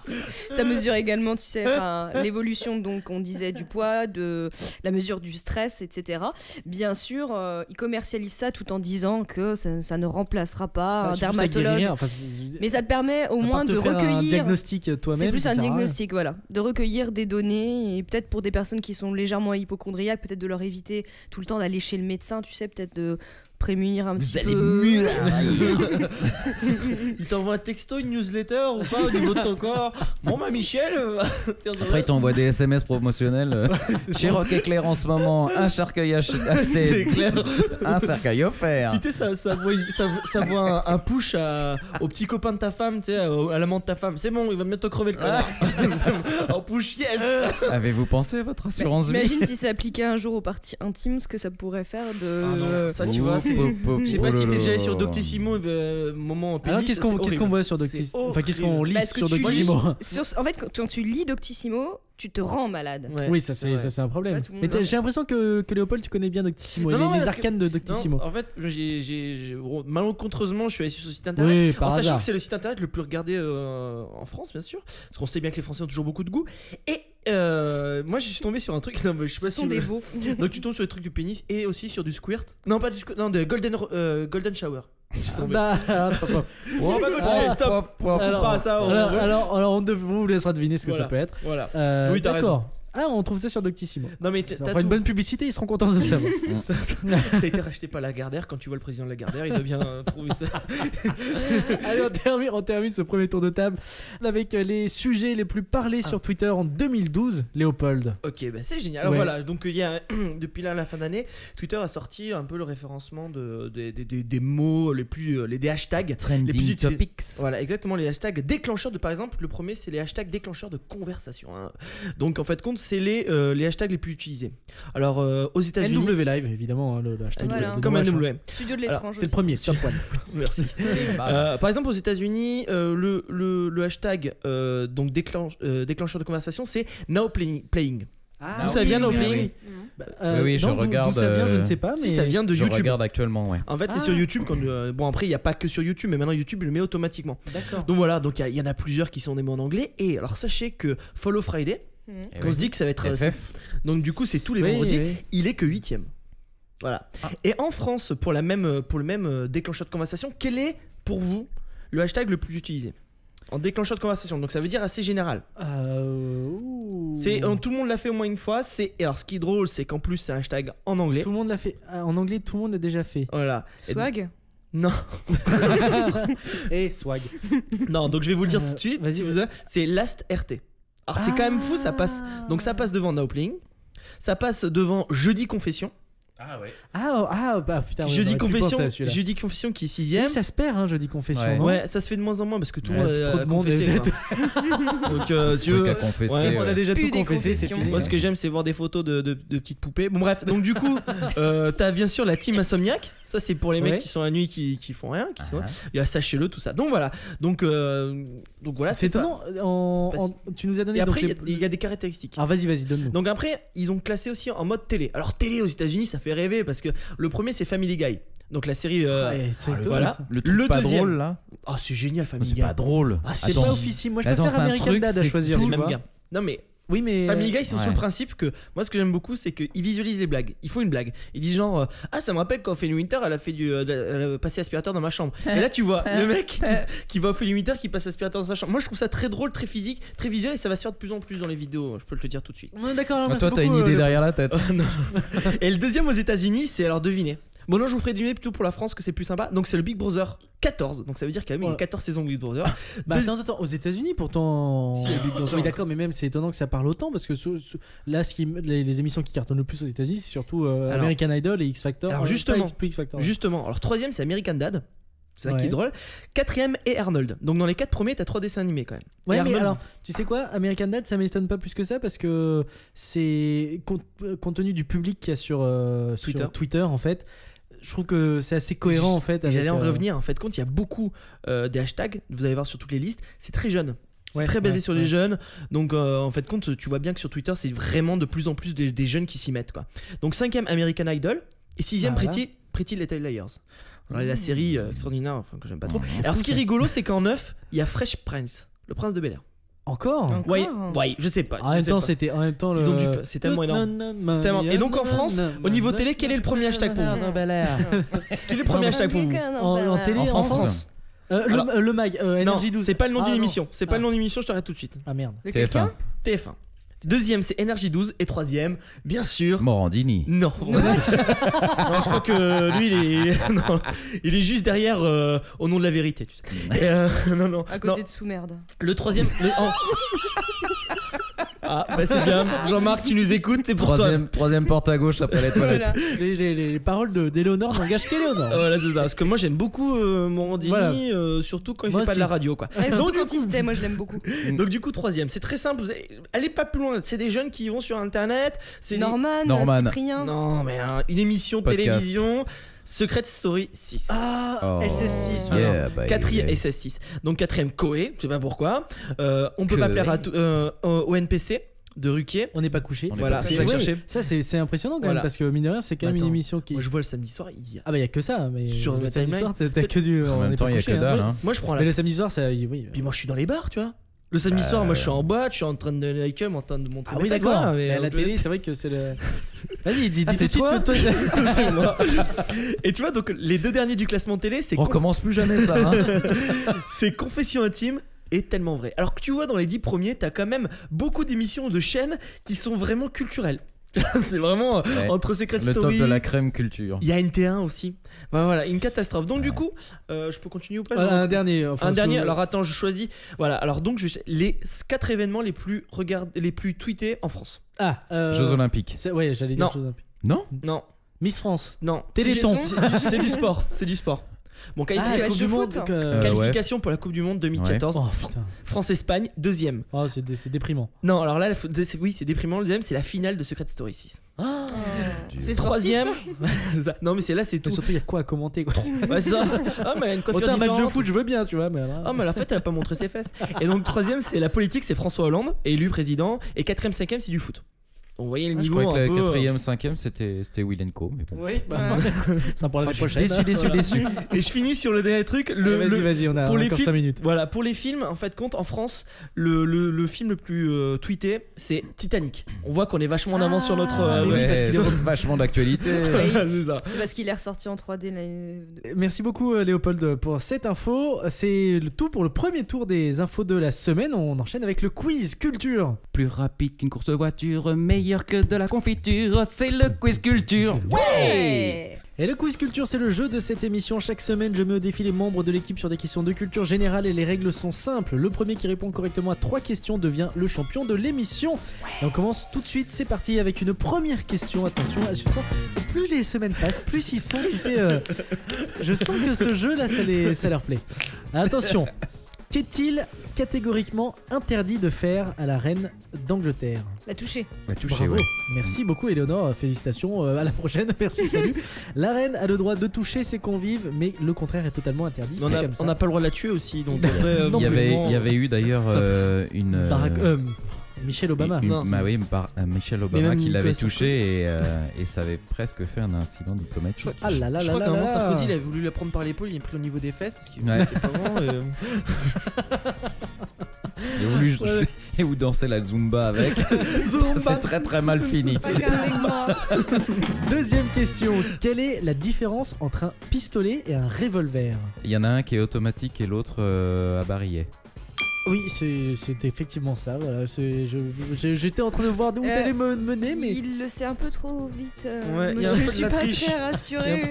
Ça mesure également, tu sais, l'évolution, donc on disait du poids, de la mesure du stress, etc. Bien sûr, ils commercialisent ça tout en disant que ça ne remplacera pas un dermatologue. Mais ça te permet au moins de recueillir un diagnostic toi-même. C'est plus un diagnostic, voilà, de recueillir des données et peut-être pour des personnes qui sont légèrement hypocondriaques, peut-être de leur éviter tout le temps d'aller chez le médecin, tu sais, peut-être de prémunir un Vous petit allez peu. Il t'envoie un texto, une newsletter ou pas au niveau de ton corps. Bon bah Michel. Après, ils t'envoient des SMS promotionnels. Chez Rock Éclair en ce moment, un cercueil acheté, C'est clair. un cercueil offert. Puis, tu sais, ça voit un push au petit copain de ta femme, tu sais, à l'amant de ta femme. C'est bon, il va bientôt crever le connard. En push, yes. Avez-vous pensé à votre assurance vie? Imagine si ça appliquait un jour aux parties intimes, ce que ça pourrait faire de. Ça, tu vois, c'est. Je sais pas si t'es déjà allé sur Doctissimo, moment pénis. Alors qu'est-ce qu'on voit sur Doctissimo? Enfin, qu'est-ce qu'on lit Bah, ce que sur tu Doctissimo? En fait, quand tu lis Doctissimo, tu te rends malade. Ouais, Oui, ça c'est un problème. Ouais, tout le Mais monde- j'ai l'impression que Léopold, tu connais bien Doctissimo. Non, non, les parce arcanes de Doctissimo. Non, en fait, malencontreusement, je suis allé sur ce site internet. Oui, par En sachant hasard. que c'est le site internet le plus regardé en France, bien sûr. Parce qu'on sait bien que les Français ont toujours beaucoup de goût. Et moi, je suis tombé sur un truc. Non, mais je sais pas Ce si sont vous- des veaux. Donc, tu tombes sur les trucs du pénis et aussi sur du squirt. Non, pas du squirt, non, de golden shower. J'ai tombé. Bah, On va continuer, stop. alors, Pas ça, alors, on vous laissera deviner ce que Voilà. ça peut être. Voilà. Oui, t'as D'accord. Ah, on trouve ça sur Doctissimo. Non, mais Ça t'as fera une tout- bonne publicité, ils seront contents de savoir. Ça a été racheté par Lagardère. Quand tu vois le président de Lagardère, il doit bien trouver ça. Allez, on termine ce premier tour de table avec les sujets les plus parlés sur Twitter en 2012. Léopold. Ok, bah c'est génial. Alors Ouais. voilà, donc il y a depuis là la fin d'année, Twitter a sorti un peu le référencement des mots des hashtags. Les plus Trending utilisés. topics. Voilà, exactement, les hashtags déclencheurs de, par exemple, le premier c'est les hashtags déclencheurs de conversation. Hein. Donc en fait compte c'est les hashtags les plus utilisés. Alors aux États-Unis, NW Live, évidemment, hein, le hashtag. Voilà. de comme Noach, hein. NW. Studio de Alors, l'étrange. C'est le premier, sur le point. Merci. Par exemple aux États-Unis, le hashtag déclencheur de conversation c'est now playing. Ah, D'où ça vient, Now oui, Playing oui. Oui, je regarde, D'où ça vient, je ne sais pas. Si Mais ça vient de Je YouTube. regarde actuellement, ouais. En fait, c'est Ah. sur YouTube. Bon, après, il n'y a pas que sur YouTube, mais maintenant YouTube il le met automatiquement. D'accord. Donc voilà, donc il y en a plusieurs qui sont des mots en anglais. Et alors, sachez que Follow Friday, Eh on oui. se dit que ça va être. FF. Donc, du coup, c'est tous les Oui, vendredis. oui. Il est que 8ème. Voilà. Ah. Et en France, pour le même déclencheur de conversation, quel est pour vous le hashtag le plus utilisé en déclencheur de conversation? Donc, ça veut dire assez général. Tout le monde l'a fait au moins une fois. Et alors, ce qui est drôle, c'est qu'en plus, c'est un hashtag en anglais. Tout le monde l'a fait. Ah, en anglais, tout le monde l'a déjà fait. Voilà. Et- Swag. Non. Et swag. Non, donc je vais vous le dire tout de suite. vas-y, si vous c'est Last RT. Alors c'est quand même fou, ça passe. Donc ça passe devant Now Playing, ça passe devant Jeudi Confession. Ah ouais. Bah putain. ouais, Jeudi j'aurais pu Confession, penser à celui-là. Jeudi Confession qui est Oui, 6ème. ça se perd, hein, jeudi confession. Ouais. non Ouais, ça se fait de moins en moins parce que tout le Ouais, monde a trop de monde, confessé, vous quoi. Donc si Truc tu à veux- confesser. Ouais, On a ouais. déjà Plus tout des confessé, c'est confessions. fini. Moi ce que j'aime c'est voir des photos de petites poupées. Bon bref, donc du coup t'as bien sûr la team Insomniac. Ça c'est pour les mecs Ouais. qui sont à nuit qui font rien, qui sont... Ah. Il y a Sachez-le tout ça. Donc voilà. Donc voilà, C'est pas- étonnant. c'est pas- Tu nous as donné. Et donc, après il y a des caractéristiques. Ah, vas-y, donne-nous. Donc après, ils ont classé aussi en mode télé. Alors télé aux États-Unis, ça fait rêver parce que le premier c'est Family Guy. Donc la série. Ouais, c'est étonnant, voilà. ça. Le truc Le pas deuxième. drôle là. Oh, c'est génial Family C'est Guy. pas drôle. Ah, C'est Attends. pas officiel. Moi, je Attends, préfère c'est un American truc, Dad à c'est choisir. C'est tu le même vois. gars. Non mais Oui, mais. Family Guy, c'est sur ouais. le principe que moi ce que j'aime beaucoup, c'est qu'ils visualisent les blagues. Ils font une blague. Ils disent genre ah ça me rappelle quand Ophélie Winter elle a fait elle a passé aspirateur dans ma chambre. Et là tu vois le mec qui va Ophélie Winter qui passe aspirateur dans sa chambre. Moi je trouve ça très drôle, très physique, très visuel et ça va se faire de plus en plus dans les vidéos. Je peux te le dire tout de suite. Ouais, d'accord. Ah, merci toi, t'as une beaucoup, idée le- derrière la tête. Non. Et le deuxième aux États-Unis, c'est alors devinez. Bon non, je vous ferai deviner plutôt pour la France que c'est plus sympa. Donc c'est le Big Brother 14. Donc ça veut dire qu'il y a Ouais. 14 saisons de Big Brother. Bah Deux- attends, aux États-Unis pourtant. Si, il y a Big Brother. Oui, d'accord, mais même c'est étonnant que ça parle autant parce que là, les émissions qui cartonnent le plus aux États-Unis, c'est surtout Alors- American Idol et X Factor. Alors, pas justement, X Factor. Justement, alors troisième c'est American Dad. C'est ça qui Ouais. est drôle. Quatrième est Arnold. Donc dans les 4 premiers, t'as 3 dessins animés quand même. Ouais, Et mais Arnold- alors, tu sais quoi, American Dad, ça m'étonne pas plus que ça parce que c'est compte tenu du public qu'il y a sur Twitter en fait. Je trouve que c'est assez cohérent en fait. Et J'allais en avec, revenir. En fait, compte, il y a beaucoup des hashtags. Vous allez voir sur toutes les listes. C'est très jeune. C'est Ouais, très basé ouais, sur les jeunes. Donc, en fait, compte, tu vois bien que sur Twitter, c'est vraiment de plus en plus des jeunes qui s'y mettent, quoi. Donc, 5ème American Idol. Et 6ème Voilà. Pretty Little Liars. Alors, la série extraordinaire, enfin, que j'aime pas trop. Mmh. Alors, ce qui est rigolo, c'est qu'en 9, il y a Fresh Prince, le prince de Bel-Air. Encore. Encore Ouais, je sais pas. En même temps, le. Ils ont dû fa- c'est tellement énorme. C'est tellement- Et donc, en France, au niveau télé, quel est le premier hashtag pour vous Quel est le premier hashtag pour vous En télé, en France. Alors- Le mag, Non, NRJ12. c'est pas le nom d'une Ah, non. émission. C'est pas le nom d'une émission, je t'arrête tout de suite. Ah merde. De TF1. quelqu'un TF1. Deuxième, c'est Énergie 12. Et troisième, bien sûr. Morandini. Non. Non, je crois que lui, il est juste derrière au nom de la vérité, tu sais. Et, non. À côté de sous-merde. Le troisième. Ah, bah c'est bien. Jean-Marc, tu nous écoutes, c'est pour toi. Troisième porte à gauche après les toilettes. Voilà. Les paroles d'Éléonore n'engagent qu'Éléonore. Voilà, c'est ça. Parce que moi, j'aime beaucoup Morandini, surtout quand il Moi fait pas de aussi. la radio, quoi. Ouais, surtout Donc, quand il se tait, moi je l'aime beaucoup. Donc du coup, troisième, c'est très simple. Allez pas plus loin. C'est des jeunes qui vont sur Internet. C'est Norman, Cyprien. Non, mais une émission Podcast. télévision. Secret Story 6. Ah, Oh, SS6. yeah, bah, Quatrième yeah. SS6. Donc quatrième Koé, je sais pas pourquoi. On peut pas Koé. plaire au NPC de Ruquier. On n'est pas couché. On est Voilà, pas c'est couché. ça que Ouais, je cherchais. ça c'est impressionnant quand Voilà. même parce que mine de rien c'est quand même Attends, une émission qui. Moi je vois le samedi soir. Ah bah y a que ça, mais Sur le ma samedi timeline. soir t'as que du. En on même n'est temps, pas il y a couché, que dalle. hein. Hein. Moi je prends la. Mais le samedi soir ça, oui. Puis moi je suis dans les bars, tu vois. Le samedi soir, moi je suis en boîte, je suis en train de like en train de montrer. Ah mes oui fesses, d'accord. voilà, Mais à la je- télé c'est vrai que c'est le. Vas-y dis Ah, tout c'est de suite toi toi. C'est moi. Et tu vois, donc les deux derniers du classement télé, c'est Recommence plus jamais ça. Hein. c'est Confession intime et Tellement vrai. Alors que tu vois, dans les 10 premiers, t'as quand même beaucoup d'émissions de chaînes qui sont vraiment culturelles. C'est vraiment Ouais. entre Secret Le top Story. de la crème culture. Il y a NT1 aussi. Bah, voilà, une catastrophe. Donc du coup, je peux continuer ou pas Voilà, Jean un dernier. Enfin, Un dernier. sous- Alors attends, je choisis. Voilà. Alors donc les 4 événements les plus tweetés en France. Ah. Jeux Olympiques. Ouais j'allais dire Non. Jeux Olympiques. Non. Non, Miss France. non. Téléthon. C'est du sport. C'est du sport. Bon, Ah, la match Coupe de du Monde. foot. qualification pour la Coupe du Monde 2014. Oh putain. France-Espagne, deuxième. Oh c'est déprimant. Non, alors là, oui, c'est déprimant. Le deuxième, c'est la finale de Secret Story 6. Ah. C'est Troisième. sportif, non, mais c'est là, c'est Mais tout. surtout il y a quoi à commenter quoi. Ouais, c'est ça. Ah, mais elle a une coiffure Autant un match de différente. foot je veux bien tu vois mais. alors- Ah, mais à la fête, elle a pas montré ses fesses. Et donc, troisième, c'est la politique, c'est François Hollande, élu président. Et quatrième, cinquième, c'est du foot. Donc, vous voyez le Je niveau croyais que un la peu. quatrième, cinquième, c'était Will &Co. Mais bon. Oui bah. Ouais. Ça pour l'année Je suis prochaine. déçu. Et je finis sur le dernier truc. Vas-y on a pour les encore films- 5 minutes. Voilà, pour les films, en fait, compte en France, le film le plus tweeté, c'est Titanic. On voit qu'on est vachement en avance sur notre. Ah, oui, Ouais, parce qu'il est- c'est vachement d'actualité. c'est ça. C'est parce qu'il est ressorti en 3D. Merci beaucoup Léopold pour cette info. C'est le tout pour le premier tour des infos de la semaine. On enchaîne avec le quiz culture. Plus rapide qu'une course voiture, meilleur que de la confiture, c'est le quiz culture. Ouais. Et le quiz culture, c'est le jeu de cette émission. Chaque semaine, je mets au défi les membres de l'équipe sur des questions de culture générale et les règles sont simples. Le premier qui répond correctement à 3 questions devient le champion de l'émission. Et on commence tout de suite. C'est parti avec une première question. Attention, je sens plus les semaines passent, plus ils sont, tu sais, je sens que ce jeu là, ça leur plaît. Attention. Qu'est-il catégoriquement interdit de faire à la reine d'Angleterre? La toucher. La toucher, Bravo. ouais. Merci beaucoup Éléonore, félicitations, à la prochaine, merci, salut. La reine a le droit de toucher ses convives, mais le contraire est totalement interdit, On c'est a- comme ça. on n'a pas le droit de la tuer aussi, donc après, Non, Il y avait eu d'ailleurs Ça- une. Michelle Obama. Non. Bah oui, Michelle Obama même qui l'avait Nicolas touché et ça avait presque fait un incident diplomatique. Ah là là je là crois là qu'à un moment là. Sarkozy il avait voulu la prendre par l'épaule, il est pris au niveau des fesses parce qu'il Ouais. était pas vraiment. Et où, Ouais. et où danser la Zumba avec. C'est très très mal fini. Deuxième question, quelle est la différence entre un pistolet et un revolver? Il y en a un qui est automatique et l'autre à barillet. Oui, c'est effectivement ça, voilà. J'étais en train de voir d'où t'allais me mener, mais... Il le sait un peu trop vite. Ouais, il y a un je peu de suis la pas triche. très rassurée.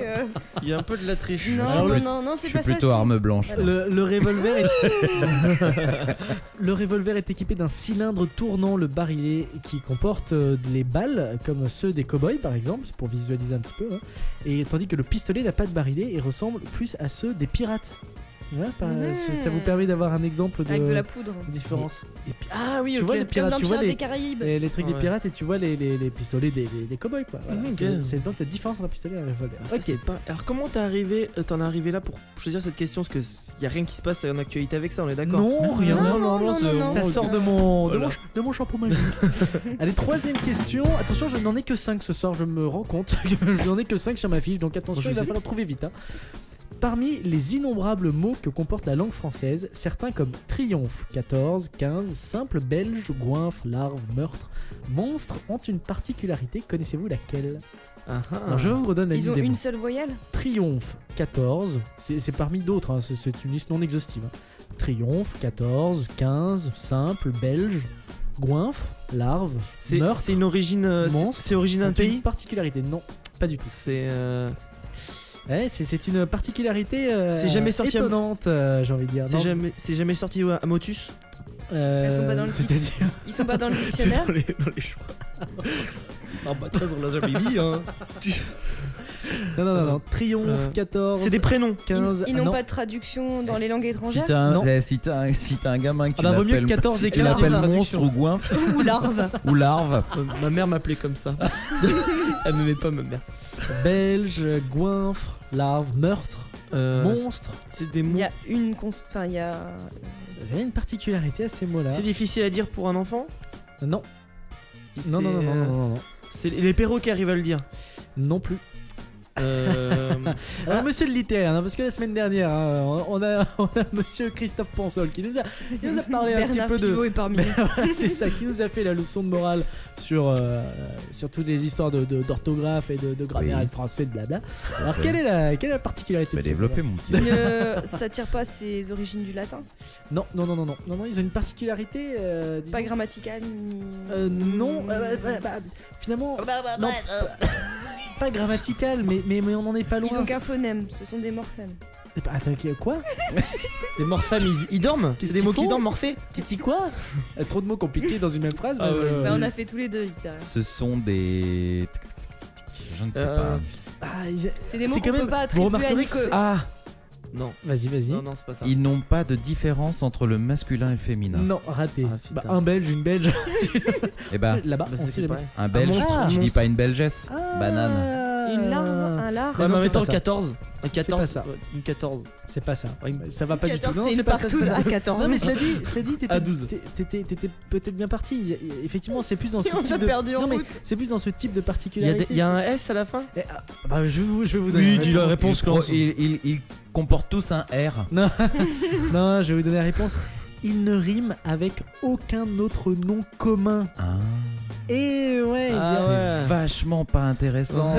Il y a un peu de la triche. Non, Alors, non, Je c'est suis pas ça. plutôt arme blanche. Le revolver est... Le revolver est équipé d'un cylindre tournant, le barillet qui comporte les balles comme ceux des cow-boys par exemple, pour visualiser un petit peu, hein. Et tandis que le pistolet n'a pas de barillet et ressemble plus à ceux des pirates. Ouais, ça vous permet d'avoir un exemple de, Avec de la poudre. différence. Et puis- ah oui, Tu ok. vois les Comme pirates, dans tu vois Pirates les, des Caraïbes. les trucs des Ouais. pirates et tu vois les pistolets des cow-boys quoi. Voilà, Ok. c'est donc la différence entre un pistolet et un revolver. Ah, ça, Ok. c'est pas- Alors comment t'en es arrivé là pour choisir cette question? Parce qu'il y a rien qui se passe en actualité avec ça, on est d'accord? Non, rien. Non, c'est non, vraiment- Ça sort de mon, Voilà. de mon chapeau magique. Allez, troisième question. Attention, je n'en ai que 5 ce soir, je me rends compte. Je n'en ai que 5 sur ma fiche, donc attention, Je il va sais. falloir trouver vite. Hein. Parmi les innombrables mots que comporte la langue française, certains comme triomphe, 14, 15, simple, belge, goinfre, larve, meurtre, monstre ont une particularité. Connaissez-vous laquelle? Ah, ah. Alors, je vous redonne la Ils liste ont des une mots. seule voyelle. Triomphe 14, c'est parmi d'autres, hein, c'est une liste non exhaustive. Hein. Triomphe 14, 15, simple, belge, goinfre, larve, meurtre, C'est une origine. monstre. C'est origine d'un Une pays. particularité, non, pas du tout. C'est. Ouais, c'est une particularité C'est jamais sorti à- étonnante, j'ai envie de dire. Non, C'est jamais sorti à Motus. Elles sont pas dans le c'est-à-dire Ils sont pas dans le dictionnaire. Dans les choix. Ah bah 13 on l'a jamais mis hein. non, Triomphe, 14. C'est des prénoms. 15. Ils n'ont non. pas de traduction dans les langues étrangères. Non. Si t'as un gamin que tu Ah bah, vaut mieux l'appelles que 14 et tu 15, l'appelles traduction. monstre ou goinfre Ou larve. ou larve. Ma mère m'appelait comme ça. Elle m'aimait pas ma mère. Belge, goinfre, larve, meurtre, monstre. C'est des Il mots. y a une enfin il y a Il y a une particularité à ces mots-là. C'est difficile à dire pour un enfant. Non. C'est, Non, non, non, non, non, non, non. C'est les perroquets arrivent à le dire. Non plus. Euh... Alors, monsieur le littéraire, hein, parce que la semaine dernière, hein, on a monsieur Christophe Pansol qui nous a parlé un petit Bernard peu de. Pivot est parmi nous. C'est ça, qui nous a fait la leçon de morale sur toutes les histoires d'orthographe et de grammaire Oui. et de français, de blabla. Alors, quelle est la particularité Bah de ces développer mots-là mon petit. Ça tire pas ses origines du latin. Non, ils ont une particularité. Disons, Pas grammaticale ni. non, finalement, non, pas grammatical, mais on en est pas loin. Ils ont qu'un phonème, ce sont des morphèmes. Attends, quoi? Les morphèmes, ils dorment. C'est des mots qui dorment, morphées. Qui quoi? Trop de mots compliqués dans une même phrase. Ah ouais. Bah, on a fait tous les deux littéralement. Ce sont des. Je ne sais pas. C'est des mots C'est qu'on quand même- peut pas vous attribuer à remarquerez que Nico. c'est- Ah non. Vas-y. Non, c'est pas ça. Ils n'ont pas de différence entre le masculin et le féminin. Non, raté. Ah, putain. Un belge, une belge. Et bah, Là-bas, Bah, on c'est sait les pareil. un belge, monstre, un tu dis monstre. pas une belgesse. Banane. Une larve, un larve. Ouais, non, mais en c'est mettant pas ça. 14. Un 14. pas ça. Ouais, une 14. C'est pas ça. Ouais, Ça va pas du tout. 14, Non, c'est c'est une pas ça. partouze à 14. Non, mais cela dit, t'étais À 12. t'étais peut-être bien parti. Effectivement, c'est plus dans ce On type t'a de. perdu en Non, mais route. c'est plus dans ce type de Il particularité. y a un S à la fin. Bah, je vais vous donner. Oui, la dis la réponse. réponse. Ils comportent tous un R. Non, je vais vous donner la réponse. Il ne rime avec aucun autre nom commun. Ah, Et ouais. Ah bien- ouais. vachement pas intéressant.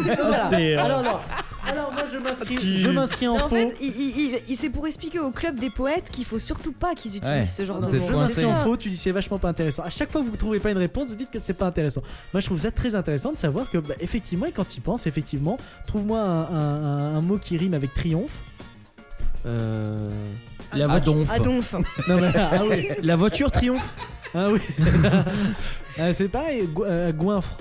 Voilà. C'est, Alors moi je m'inscris en Mais en faux. fait, c'est pour expliquer au club des poètes qu'il faut surtout pas qu'ils utilisent Ouais. ce genre Non, de C'est mots. je coincé. m'inscris en faux, tu dis c'est vachement pas intéressant. À chaque fois que vous ne trouvez pas une réponse, vous dites que c'est pas intéressant. Moi je trouve ça très intéressant de savoir que effectivement, et quand tu y penses, effectivement, trouve-moi un mot qui rime avec triomphe. La, Adonf. Adonf. Non mais ah oui, la voiture triomphe. ah oui. C'est pareil, goinfre.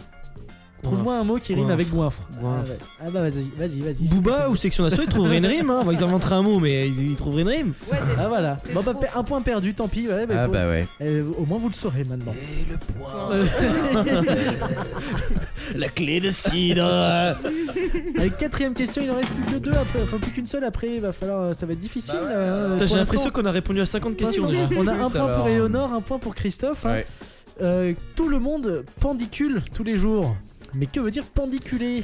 Trouve-moi un mot qui rime Goinfre. avec goinfre. Goinfre. Ah bah vas-y. Booba ou Section d'Assaut, ils trouveraient une rime. Hein. Ils inventeraient un mot, mais ils trouveraient une rime. Ouais, Ah voilà. T'es Bon bah trop un point perdu, tant pis. Ouais, Ah bah ouais. au moins vous le saurez maintenant. Et le point. La clé de cidre. Avec quatrième question, il en reste plus que deux après, enfin plus qu'une seule après, il va falloir, ça va être difficile. Bah ouais. pour J'ai l'impression l'instant. qu'on a répondu à 50 questions. Vincent, déjà. on a un point alors. pour Éléonore, un point pour Christophe. hein. Ouais. Tout le monde pendicule tous les jours. Mais que veut dire pendiculer?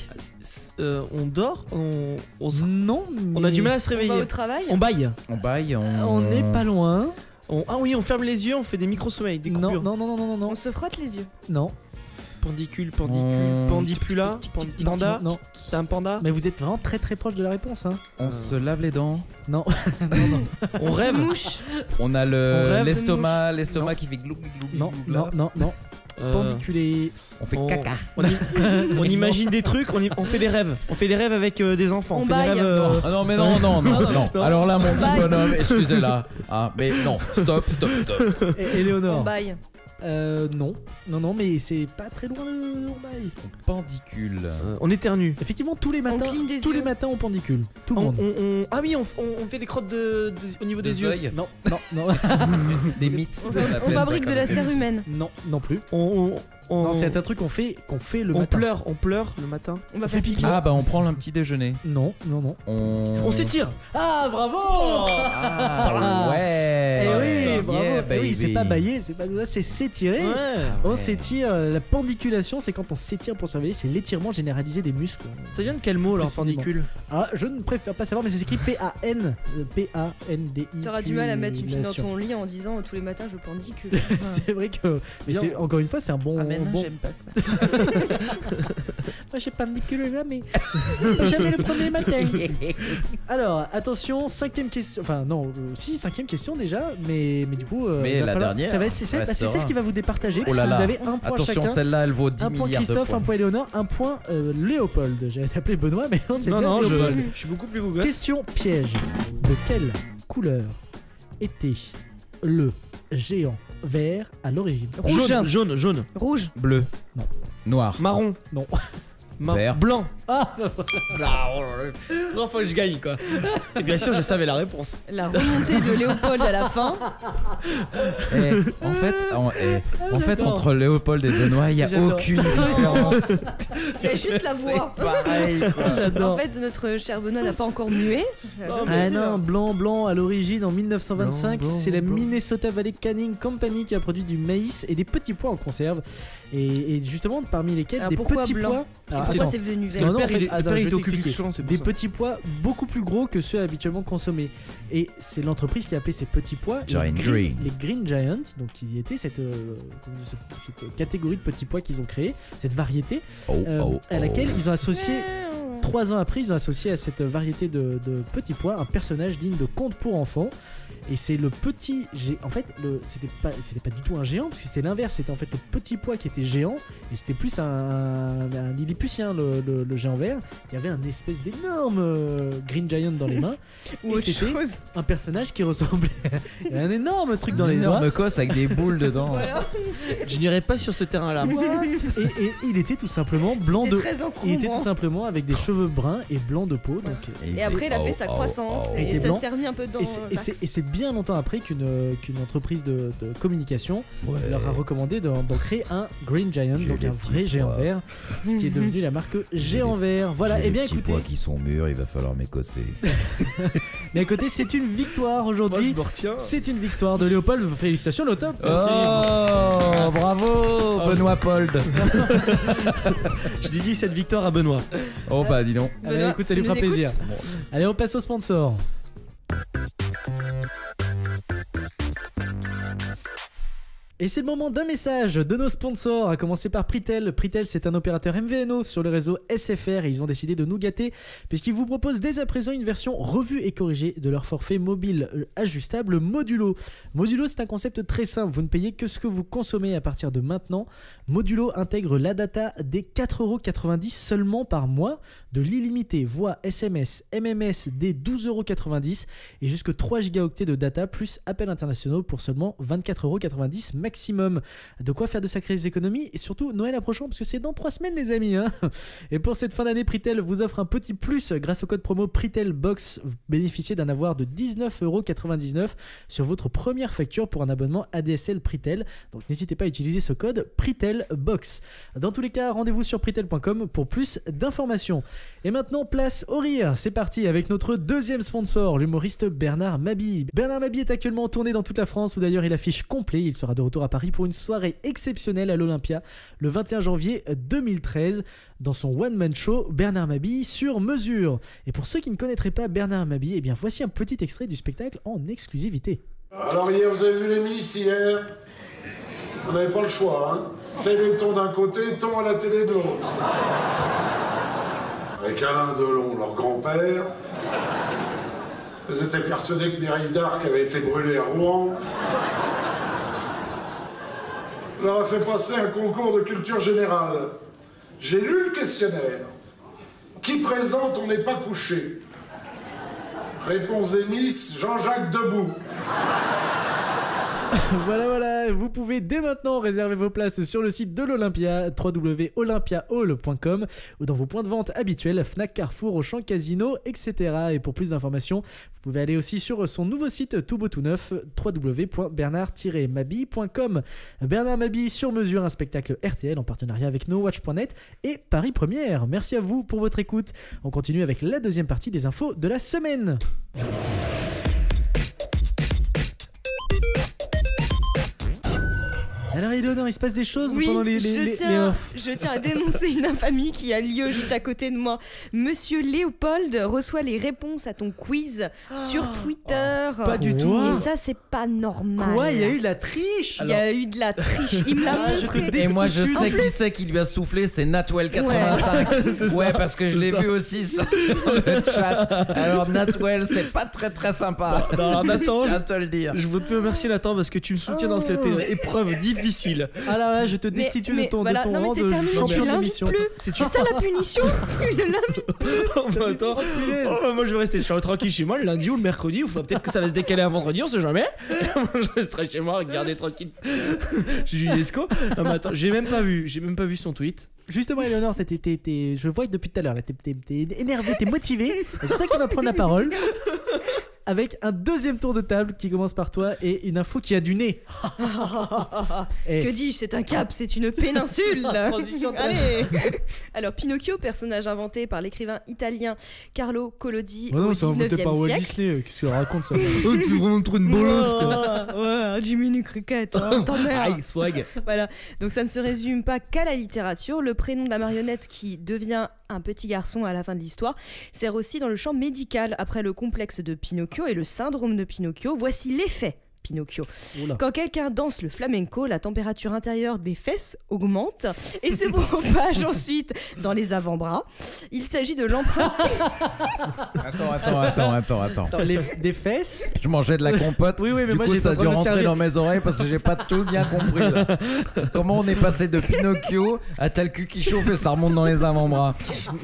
On dort, Non. on a du mal à se On va réveiller. au travail. On baille. On baille, On n'est pas loin. Ah oui, on ferme les yeux, on fait des micro-sommeils, des Non, coupures. non. On se frotte les yeux. Non. Pendicule, On- pendipula, panda. Non. T'as un panda. Mais vous êtes vraiment très très proche de la réponse. Hein. on se lave les dents. Non. On rêve. Mouche. On a On rêve de l'estomac Non. qui fait glou glou glou. Non. glou, là. Pendiculer. On fait On- caca. On imagine des trucs, on fait des rêves. On fait des rêves avec des enfants. On fait des baille. rêves. Ah non mais non. non. Alors là mon petit Bye. bonhomme, excusez-la. Ah mais non, stop. Éléonore. On baille. Non, mais c'est pas très loin de Orbaille. Pendicule. On éternue. Effectivement, tous les matins, cligne des tous les yeux. matins on pendicule. Tout le monde. Ah oui, on fait des crottes au niveau des yeux. Non. Des mythes. On fabrique de la serre humaine. Non plus. On Non, c'est un truc qu'on fait le matin. on pleure le matin. On va faire pipi. Ah bah on prend un petit déjeuner. Non. On s'étire. Ah, bravo. Ah ouais. Eh oui, bravo. Yeah, Eh oui, c'est baby. pas bailler, c'est pas ça, c'est s'étirer. Ouais. On s'étire. La pendiculation, c'est quand on s'étire pour se réveiller, c'est l'étirement généralisé des muscles. Ça vient de quel mot alors, Précisément. pendicule? Ah, je ne préfère pas savoir, mais c'est écrit P-A-N-D-I. T'auras du mal à mettre une fille dans ton lit en disant tous les matins je pendicule. C'est vrai que. Mais Bien. encore une fois, c'est un bon. Ah mais non, bon- j'aime pas ça. Moi j'ai pas de cul jamais. Jamais le premier matin. Alors attention, 5ème question. Enfin non, si 5ème question déjà, mais du coup. Mais la dernière. C'est celle qui va vous départager. Oh là là. Vous avez un point Attention, chacun. celle-là elle vaut 10 Un point milliards de Christophe, points. un point Éléonore, un point Léopold. J'allais t'appeler Benoît, mais non, c'est bien Non, Léopold. je suis beaucoup plus gogosse. Question piège. De quelle couleur était le géant vert à l'origine? Rouge. Jaune. Rouge. Bleu. Non. Noir. Marron. Non. Vert. Blanc. Ah, Ah, oh là là. 3 fois que je gagne quoi. Et bien sûr je savais la réponse. La remontée de Léopold à la fin. En fait, J'adore. entre Léopold et Benoît, il n'y a J'adore. aucune différence. Il y a juste la voix. Pareil, quoi. j'adore. En fait, notre cher Benoît n'a pas encore mué. Ah non, blanc à l'origine en 1925, Blanc, c'est la blanc. Minnesota Valley Canning Company qui a produit du maïs et des petits pois en conserve. Et justement, parmi lesquels Alors, des pourquoi petits blanc pois. Alors, Pourquoi attends. c'est devenu Non, vert non, Le père, en fait, il est- le attends, père, il je est vais au t'expliquer. Ku Klux Klan, c'est pour Des ça. petits pois beaucoup plus gros que ceux habituellement consommés. Et c'est l'entreprise qui a appelé ces petits pois Giant les Green. les Green Giants, donc qui était cette catégorie de petits pois qu'ils ont créé, cette variété à laquelle ils ont associé. 3 ans après, ils ont associé à cette variété de petits pois un personnage digne de conte pour enfants. Et c'est le petit. En fait, c'était pas du tout un géant, parce que c'était l'inverse. C'était en fait le petit pois qui était géant. Et c'était plus un Lilliputien, le géant vert, qui avait un espèce d'énorme Green Giant dans les mains. Ou Et autre c'était chose. un personnage qui ressemblait. Il avait un énorme truc dans les doigts. énorme cosse avec des boules dedans. Voilà. Je n'irai pas sur ce terrain là. Et il était tout simplement blanc C'était de. très Il était encombrant. tout simplement avec des cheveux bruns et blanc de peau. Donc, Et après, il a fait sa croissance Il et était ça blanc. s'est remis un peu dans et c'est bien longtemps après qu'une entreprise de communication leur a recommandé d'en créer un Green Giant, J'ai donc des un petits vrai géant pois. vert, ce qui est devenu la marque Géant Vert. Voilà, et bien écoutez, qui sont mûrs, il va falloir m'écosser. mais à côté, c'est une victoire Moi je aujourd'hui. me retiens. C'est une victoire de Léopold. Félicitations, le top. Oh, bravo, Benoît Pold. Je dédie cette victoire à Benoît. Oh bah dis donc. Allez, Benoît, écoute, ça tu lui nous fera plaisir. écoutes Allez, on passe au sponsor. Et c'est le moment d'un message de nos sponsors, à commencer par Pritel. Pritel, c'est un opérateur MVNO sur le réseau SFR et ils ont décidé de nous gâter puisqu'ils vous proposent dès à présent une version revue et corrigée de leur forfait mobile ajustable Modulo. Modulo, c'est un concept très simple, vous ne payez que ce que vous consommez à partir de maintenant. Modulo intègre la data des 4,90€ seulement par mois, de l'illimité, voix, SMS, MMS des 12,90€ et jusque 3 gigaoctets de data plus appels internationaux pour seulement 24,90€ maximum. De quoi faire de sacrées économies et surtout Noël approchant parce que c'est dans 3 semaines les amis hein. Et pour cette fin d'année, Pritel vous offre un petit plus grâce au code promo PRITELBOX. Vous bénéficiez d'un avoir de 19,99€ sur votre première facture pour un abonnement ADSL Pritel. Donc n'hésitez pas à utiliser ce code PRITELBOX. Dans tous les cas, rendez-vous sur pritel.com pour plus d'informations. Et maintenant, place au rire. C'est parti avec notre deuxième sponsor, l'humoriste Bernard Mabille. Bernard Mabille est actuellement en tournée dans toute la France où d'ailleurs il affiche complet. Il sera de retour à Paris pour une soirée exceptionnelle à l'Olympia le 21 janvier 2013 dans son one-man show Bernard Mabille sur mesure. Et pour ceux qui ne connaîtraient pas Bernard Mabille, eh bien voici un petit extrait du spectacle en exclusivité. Alors hier, vous avez vu les Miss hier? On n'avait pas le choix, hein. Téléthon d'un côté, ton à la télé de l'autre. Avec Alain Delon, leur grand-père. Ils étaient persuadés que Mireille d'Arc avait été brûlée à Rouen. On leur a fait passer un concours de culture générale. J'ai lu le questionnaire. Qui présente On n'est pas couché? Réponse des Miss, Jean-Jacques Debout. Voilà, vous pouvez dès maintenant réserver vos places sur le site de l'Olympia, www.olympiahall.com ou dans vos points de vente habituels, Fnac, Carrefour, Auchan, Casino, etc. Et pour plus d'informations, vous pouvez aller aussi sur son nouveau site tout beau tout neuf, www.bernard-mabille.com. Bernard Mabille sur mesure, un spectacle RTL en partenariat avec NoWatch.net et Paris Première. Merci à vous pour votre écoute. On continue avec la deuxième partie des infos de la semaine. Alors Eleonore, il se passe des choses Oui, pendant les je tiens à dénoncer une infamie qui a lieu juste à côté de moi. Monsieur Léopold reçoit les réponses à ton quiz sur Twitter. Pas du tout. Et ça, c'est pas normal. Quoi, il y a eu de la triche? Il y a eu de la triche. Il me l'a montré. Et moi je sais qui c'est qui lui a soufflé, c'est Natwell85. Ouais, parce que je l'ai vu aussi sur le chat. Alors Natwell, c'est pas très très sympa. Non, alors, Nathan, je tiens à te le dire. je veux te remercier Nathan parce que tu me soutiens dans cette épreuve difficile. Ah là, je te destitue de ton voilà, de ton non mais rang c'est de terminé, champion tu de l'invites l'émission. plus. C'est C'est ça la punition. Tu ne l'invites Oh, bah, attends. Oh, bah, moi je vais rester tranquille chez moi le lundi ou le mercredi, ou peut-être que ça va se décaler un vendredi, on sait jamais. Je resterai chez moi, regarder tranquille. Julie Lescaut. Non mais attends, j'ai même pas vu son tweet. Justement, Eleonore, je vois que depuis tout à l'heure, t'es énervé, t'es motivé. C'est toi qui vas prendre la parole. Avec un deuxième tour de table qui commence par toi et une info qui a du nez. Que dis-je, c'est un cap, c'est une péninsule. Transition très- Allez. Alors Pinocchio, personnage inventé par l'écrivain italien Carlo Collodi Oh non, au c'est inventé 19e par Walt siècle. Disney. Qu'est-ce qu'il raconte ça? Oh, tu vraiment trop une bolosse. Ouais, Jiminy Cricket, hein, ta mère. Aïe, swag. Voilà, donc ça ne se résume pas qu'à la littérature. Le prénom de la marionnette qui devient un petit garçon à la fin de l'histoire sert aussi dans le champ médical. Après le complexe de Pinocchio et le syndrome de Pinocchio, voici l'effet Pinocchio. Oula. Quand quelqu'un danse le flamenco, la température intérieure des fesses augmente et se propage ensuite dans les avant-bras. Il s'agit de l'empreinte. Attends. Des fesses. Je mangeais de la compote. Oui, mais du moi coup, j'ai ça a dû rentrer dans mes oreilles parce que j'ai pas tout bien compris. Là. Comment on est passé de Pinocchio à t'as le cul qui chauffe et ça remonte dans les avant-bras?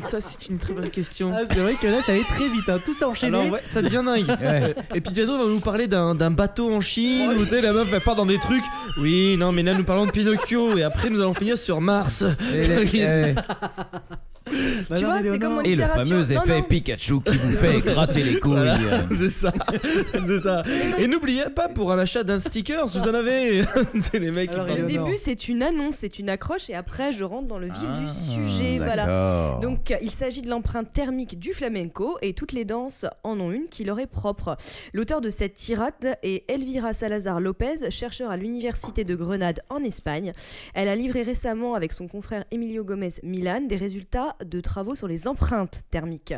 Ça c'est une très bonne question. Ah, c'est vrai que là, ça allait très vite. Hein. Tout ça enchaîné. Alors ouais, ça devient dingue. Ouais. Et puis bientôt on va nous parler d'un bateau en Chine où tu sais la meuf elle part dans des trucs. Oui, non mais là nous parlons de Pinocchio et après nous allons finir sur Mars. Bah Tu non, vois, mais c'est Léonore. comme en Et le littérature. fameux Non, effet non. Pikachu qui vous fait gratter les couilles. Voilà, c'est ça. C'est ça. Et n'oubliez pas pour un achat d'un sticker, vous en avez. C'est les mecs qui Alors, parlent. Au Léonore. début, c'est une annonce, c'est une accroche, et après, je rentre dans le vif du sujet. Voilà. D'accord. Donc, il s'agit de l'empreinte thermique du flamenco, et toutes les danses en ont une qui leur est propre. L'auteur de cette tirade est Elvira Salazar Lopez, chercheure à l'université de Grenade en Espagne. Elle a livré récemment avec son confrère Emilio Gomez Milan des résultats de travaux sur les empreintes thermiques.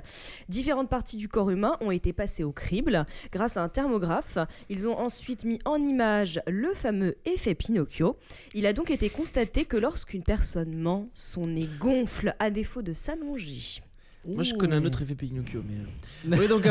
Différentes parties du corps humain ont été passées au crible grâce à un thermographe. Ils ont ensuite mis en image le fameux effet Pinocchio. Il a donc été constaté que lorsqu'une personne ment, son nez gonfle à défaut de s'allonger. Moi je connais un autre effet Pinocchio mais. Oui donc.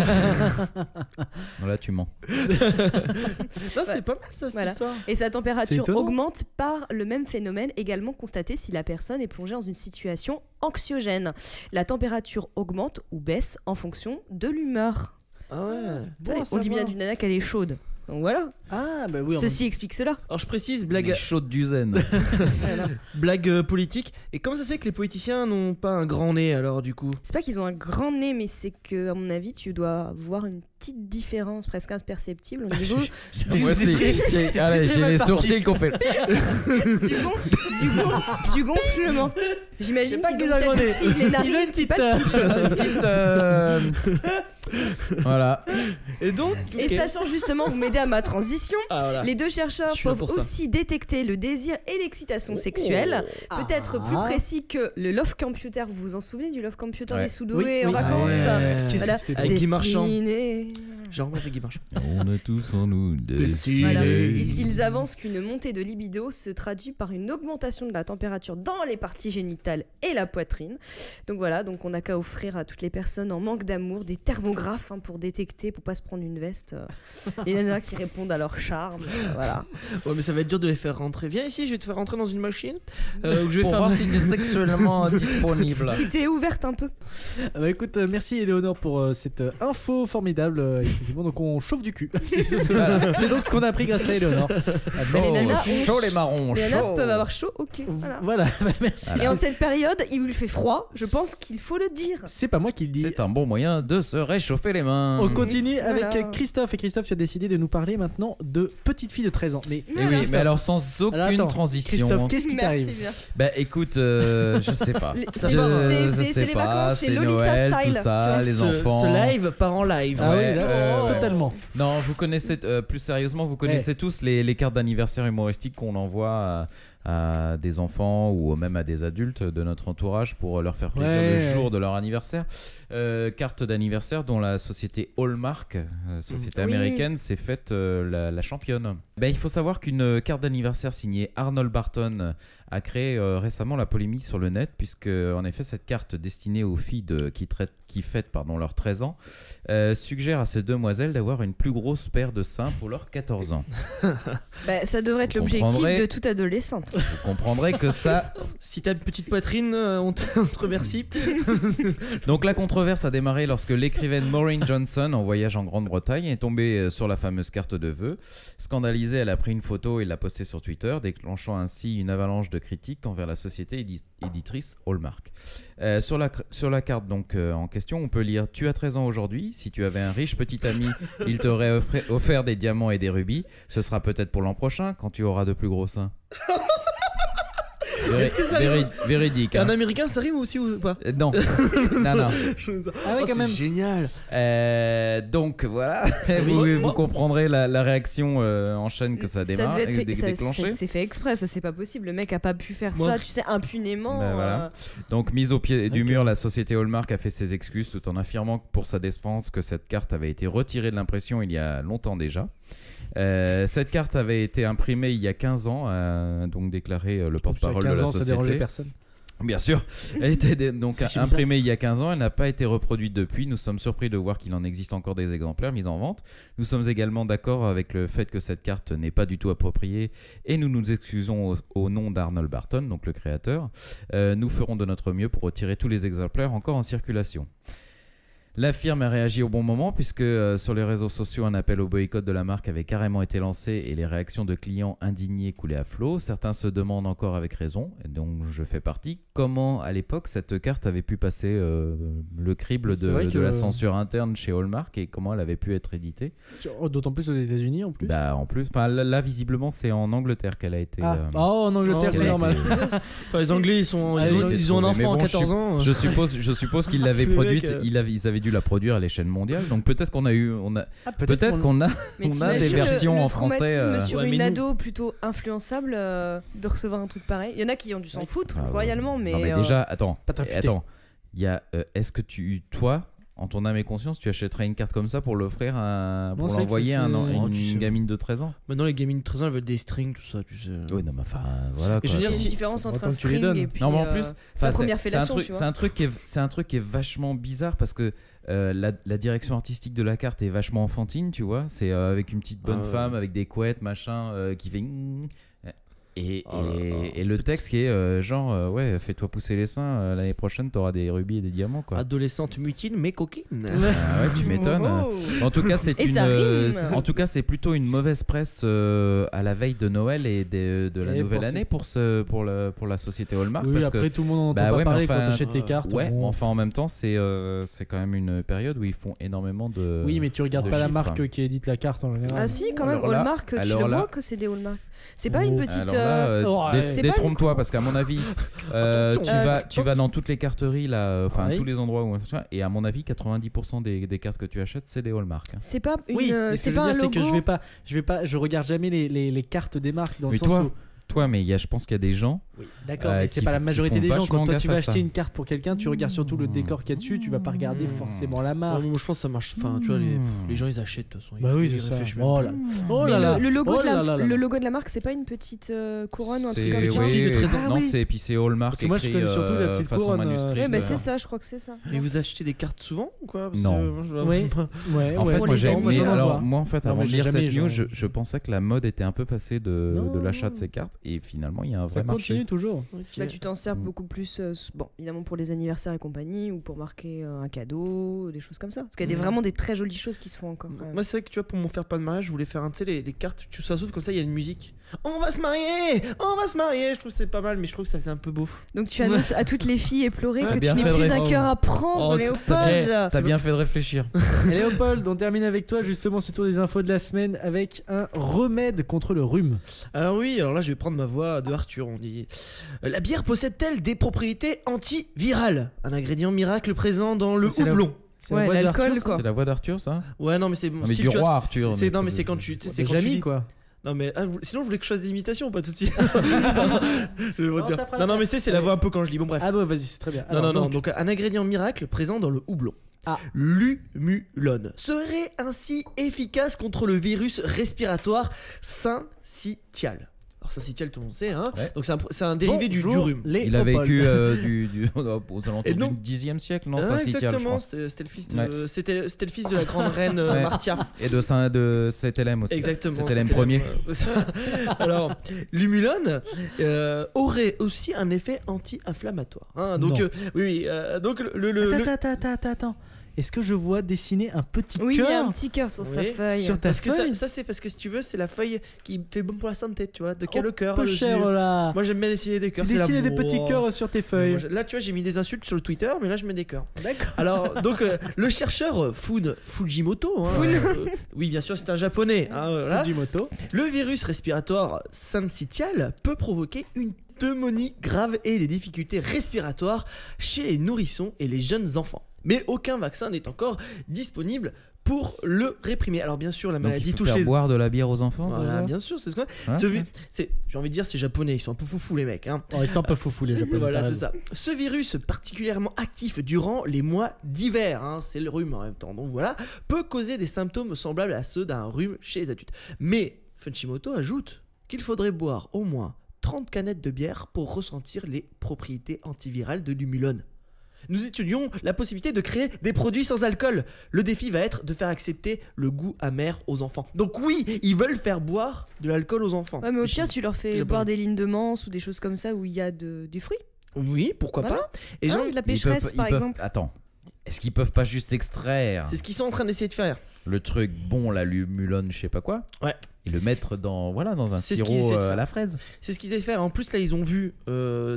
Non, là, tu mens. Non, c'est pas mal ça cette Voilà. histoire. Et sa C'est température étonnant. augmente par le même phénomène également constaté si la personne est plongée dans une situation anxiogène. La température augmente ou baisse en fonction de l'humeur. Ah ouais. Allez, on dit bien d'une nana qu'elle est chaude. Donc voilà, Ah, bah oui. ceci explique cela. Alors je précise, Les blague chaudes du zen. politique. Et comment ça se fait que les politiciens n'ont pas un grand nez alors du coup? C'est pas qu'ils ont un grand nez, mais c'est que, à mon avis, tu dois voir une petite différence presque imperceptible au niveau Moi aussi. J'ai les sourcils qu'on fait. du gonflement. J'imagine C'est pas qu'ils qu'ils ont ont un grand nez. peut-être aussi les Il a narines une qui petite. palpitent. Voilà. Et donc. Et ok. sachant justement vous m'aider à ma transition, Ah voilà. les deux chercheurs Je suis là peuvent pour ça. aussi détecter le désir et l'excitation sexuelle. Peut-être plus précis que le Love Computer. Vous vous en souvenez du Love Computer Ouais. des Soudoués Oui, en oui. vacances Ah ouais. Qu'est-ce Voilà. que c'était Avec Guy Marchand. Destiné. Genre avec Guy Marchand. On a tous en nous destinés. Voilà. Puisqu'ils avancent qu'une montée de libido se traduit par une augmentation de la température dans les parties génitales et la poitrine. Donc voilà, donc on n'a qu'à offrir à toutes les personnes en manque d'amour des thermographes pour détecter, pour pas se prendre une veste. Les nanas qui répondent à leur charme. Voilà. Ouais mais ça va être dur de les faire rentrer. Viens ici, je vais te faire rentrer dans une machine. Où je vais Pour faire. voir si t'es sexuellement disponible. Si t'es ouverte un peu. Ah bah écoute, merci Eleonore pour cette info formidable. Effectivement, donc on chauffe du cul. C'est donc ce qu'on a appris grâce à Eleonore. Les nanas ont Chaud les marrons. Les nanas chaud. peuvent avoir chaud, ok. Voilà. Voilà, bah merci. Et en cette période, il lui fait froid, je pense qu'il faut le dire. C'est pas moi qui le dis. C'est un bon moyen de se réchauffer les mains. On continue avec Voilà. Christophe. Et Christophe, tu as décidé de nous parler maintenant de petite fille de 13 ans. Mais Et oui, mais alors sans aucune alors, attends, transition. Christophe, qu'est-ce qui Merci t'arrive? bien. Bah écoute, je sais pas. C'est bon, c'est les vacances, c'est Lolita Noël, style, tout tu ça, vois. les Ce enfants. live part en live. Ah oui, Ouais, là, Totalement. Non, vous connaissez, plus sérieusement, vous connaissez tous les cartes d'anniversaire humoristiques qu'on envoie à des enfants ou même à des adultes de notre entourage pour leur faire plaisir le jour de leur anniversaire. Carte d'anniversaire dont la société Hallmark, société américaine, s'est faite la championne. Il faut savoir qu'une carte d'anniversaire signée Arnold Barton a créé récemment la polémique sur le net, puisque en effet cette carte destinée aux filles qui fêtent leurs 13 ans suggère à ces demoiselles d'avoir une plus grosse paire de seins pour leurs 14 ans. Ça devrait être l'objectif de toute adolescente. Vous comprendrez que ça... Si t'as une petite poitrine, on te remercie. Donc la controverse a démarré lorsque l'écrivaine Maureen Johnson, en voyage en Grande-Bretagne, est tombée sur la fameuse carte de vœux. Scandalisée, elle a pris une photo et l'a postée sur Twitter, déclenchant ainsi une avalanche de critiques envers la société éditrice Hallmark. Sur la carte donc en question, on peut lire « Tu as 13 ans aujourd'hui, si tu avais un riche petit ami, il t'aurait offert des diamants et des rubis. Ce sera peut-être pour l'an prochain, quand tu auras de plus gros seins. » Est-ce que ça Véridique. Un américain, ça rime aussi ou pas? Non. non. Ah ouais, quand même. Génial. Donc voilà, vous comprendrez la réaction en chaîne que ça démarre, déclenché. C'est fait exprès, ça c'est pas possible. Le mec a pas pu faire ça, tu sais, impunément. Voilà. Donc mise au pied du mur, la société Hallmark a fait ses excuses tout en affirmant pour sa défense que cette carte avait été retirée de l'impression il y a longtemps déjà. Cette carte avait été imprimée il y a 15 ans, donc déclaré le porte-parole de la société. Ça dérangeait personne. Bien sûr, elle était donc imprimée il y a 15 ans, elle n'a pas été reproduite depuis. Nous sommes surpris de voir qu'il en existe encore des exemplaires mis en vente. Nous sommes également d'accord avec le fait que cette carte n'est pas du tout appropriée et nous nous excusons au nom d'Arnold Barton, donc le créateur. Nous ferons de notre mieux pour retirer tous les exemplaires encore en circulation. La firme a réagi au bon moment puisque sur les réseaux sociaux, un appel au boycott de la marque avait carrément été lancé et les réactions de clients indignés coulaient à flot. Certains se demandent encore avec raison, et donc je fais partie, comment à l'époque cette carte avait pu passer le crible de la censure interne chez Hallmark et comment elle avait pu être éditée. D'autant plus aux États-Unis en plus. En plus, là visiblement c'est en Angleterre qu'elle a été. En Angleterre c'est normal. Les Anglais ils ont un enfant à 14 ans. Je suppose qu'ils l'avaient produite, ils avaient dû la produire à l'échelle mondiale, donc peut-être qu'on a des versions en français. Sur une ado plutôt influençable de recevoir un truc pareil. Il y en a qui ont dû s'en foutre royalement, mais. Non, mais déjà, attends, il y a, est-ce que toi, en ton âme et conscience, tu achèterais une carte comme ça pour l'offrir pour l'envoyer à une gamine de 13 ans? Maintenant les gamines de 13 ans elles veulent des strings, tout ça, tu sais. Oui, non mais enfin voilà. Je veux dire, il y a une différence entre un string et puis. Non mais en plus, sa première fellation, tu vois. c'est un truc qui est vachement bizarre parce que la direction artistique de la carte est vachement enfantine, tu vois. C'est avec une petite bonne femme avec des couettes, machin, qui fait. Et le texte qui est fais-toi pousser les seins, l'année prochaine t'auras des rubis et des diamants, quoi. Adolescente mutine mais coquine. Tu m'étonnes. En tout cas c'est plutôt une mauvaise presse à la veille de Noël et de la nouvelle année pour la société Hallmark. Oui, parce après que, tout le monde n'entend pas parler quand t'achètes tes cartes. Enfin en même temps c'est quand même une période où ils font énormément de. Oui, mais tu regardes pas la marque qui édite la carte en général. Ah si, quand même, Hallmark, tu le vois que c'est des Hallmark. C'est pas une petite. Détrompe-toi parce qu'à mon avis, tu vas dans toutes les carteries là, tous les endroits où et à mon avis 90% des cartes que tu achètes c'est des Hallmark. C'est pas une. Oui, c'est pas un logo. C'est que je regarde jamais les cartes des marques dans le sens où. Toi, mais je pense qu'il y a des gens. Oui, d'accord, mais c'est pas la majorité des gens. Quand toi tu vas acheter une carte pour quelqu'un, tu regardes surtout le décor qu'il y a dessus, tu vas pas regarder forcément la marque. Moi je pense que ça marche. Enfin, tu vois, les gens ils achètent de toute façon. Bah oui, c'est ça. Oh là là. Le logo de la marque, c'est pas une petite couronne ou un truc comme ça. Non, c'est puis c'est Hallmark. Parce que moi je connais surtout la petite couronne. Oui, bah c'est ça, je crois que c'est ça. Mais vous achetez des cartes souvent ou quoi? Non. Oui. En fait, moi en fait, avant de lire cette news, je pensais que la mode était un peu passée de l'achat de ces cartes et finalement il y a un vrai marché. Ça continue toujours. Là, tu t'en sers beaucoup plus, évidemment pour les anniversaires et compagnie, ou pour marquer un cadeau, des choses comme ça. Parce qu'il y a vraiment des très jolies choses qui se font encore. Moi, c'est vrai que tu vois, pour mon faire pas de mariage, je voulais faire les cartes, ça s'ouvre comme ça, il y a une musique. On va se marier. Je trouve que c'est pas mal, mais je trouve que ça c'est un peu beau. Donc tu annonces à toutes les filles éplorées que tu n'es plus un cœur à prendre, Léopold. T'as bien fait de réfléchir. Et Léopold, on termine avec toi justement ce tour des infos de la semaine avec un remède contre le rhume. Alors là je vais prendre ma voix de Arthur. On dit la bière possède-t-elle des propriétés antivirales? Un ingrédient miracle présent dans le houblon. C'est la Ouais, voix l'alcool, d'Arthur, ça quoi. C'est la voix d'Arthur, ça? Ouais, non, mais c'est. Non, mais si du tu- roi Arthur. Non, mais c'est quand tu. Tu sais, c'est quand tu Jamie, dis. quoi. Non, mais sinon, je voulais que je fasse des imitations, pas tout de suite. Je vais vous Non, dire. ça fera Non, la non, mais fin. c'est la voix un peu quand je lis. Bon, bref. Ah, bon, vas-y, c'est très bien. Non, Alors, non, non. Donc, un ingrédient miracle présent dans le houblon. Ah. L'humulone serait ainsi efficace contre le virus respiratoire syncytial. Alors syncytial, tout le monde sait, hein. Ouais. Donc c'est un dérivé du bonjour, rhume. les Il a Opol. vécu aux alentours Et non. du 10e siècle, non? Ah, Ça, Cytial, je exactement, crois. c'était le fils Ouais. de, c'était le fils de la grande reine Ouais. Martia. Et de Saint-Hélène aussi. Exactement. Saint-Hélène c'était premier. c'est ça. Alors, l'humulone aurait aussi un effet anti-inflammatoire. Hein, donc, Non. oui, donc le- Attends. Est-ce que je vois dessiner un petit Oui, il y a un cœur petit cœur sur sa Oui. feuille. sur ta parce que feuille? ça c'est parce que si tu veux, c'est la feuille qui fait bon pour la santé, tu vois. De quel Oh, cœur peu le cher jus. là. Moi j'aime bien dessiner des Tu cœurs. c'est la dessinais des bourre. petits cœurs sur tes feuilles. Là, tu vois, j'ai mis des insultes sur le Twitter, mais là, je mets des cœurs. D'accord. Alors, donc, le chercheur Fujimoto, hein, oui, bien sûr, c'est un japonais. Hein, voilà. Fujimoto. Le virus respiratoire syncytial peut provoquer une pneumonie grave et des difficultés respiratoires chez les nourrissons et les jeunes enfants. Mais aucun vaccin n'est encore disponible pour le réprimer. Alors, bien sûr, la Donc maladie il faut touche faire les... boire de la bière aux enfants. Voilà, ça, bien sûr, c'est ce que Ouais. j'ai envie de dire, c'est japonais, ils sont un peu foufous les mecs. Hein. Oh, ils sont un peu foufous les japonais. Voilà, t'as c'est raison. ça. Ce virus particulièrement actif durant les mois d'hiver, hein, c'est le rhume en même temps, donc voilà, peut causer des symptômes semblables à ceux d'un rhume chez les adultes. Mais Fujimoto ajoute qu'il faudrait boire au moins 30 canettes de bière pour ressentir les propriétés antivirales de l'humulone. Nous étudions la possibilité de créer des produits sans alcool. Le défi va être de faire accepter le goût amer aux enfants. Donc oui, ils veulent faire boire de l'alcool aux enfants. Ouais, mais au pire, tu leur fais Il a boire pas- des lignes de menthe ou des choses comme ça où il y a du fruit. Oui, pourquoi Voilà. pas. Et Hein, genre, de la Ils pécheresse, peuvent- par ils peuvent- exemple. Attends. Est-ce qu'ils peuvent pas juste extraire c'est ce qu'ils sont en train d'essayer de faire. le truc bon, la lumulone, je sais pas quoi, Ouais. et le mettre dans un C'est ce qu'ils sirop essaient de à faire. la fraise? C'est ce qu'ils essaient de faire. En plus, là, ils ont vu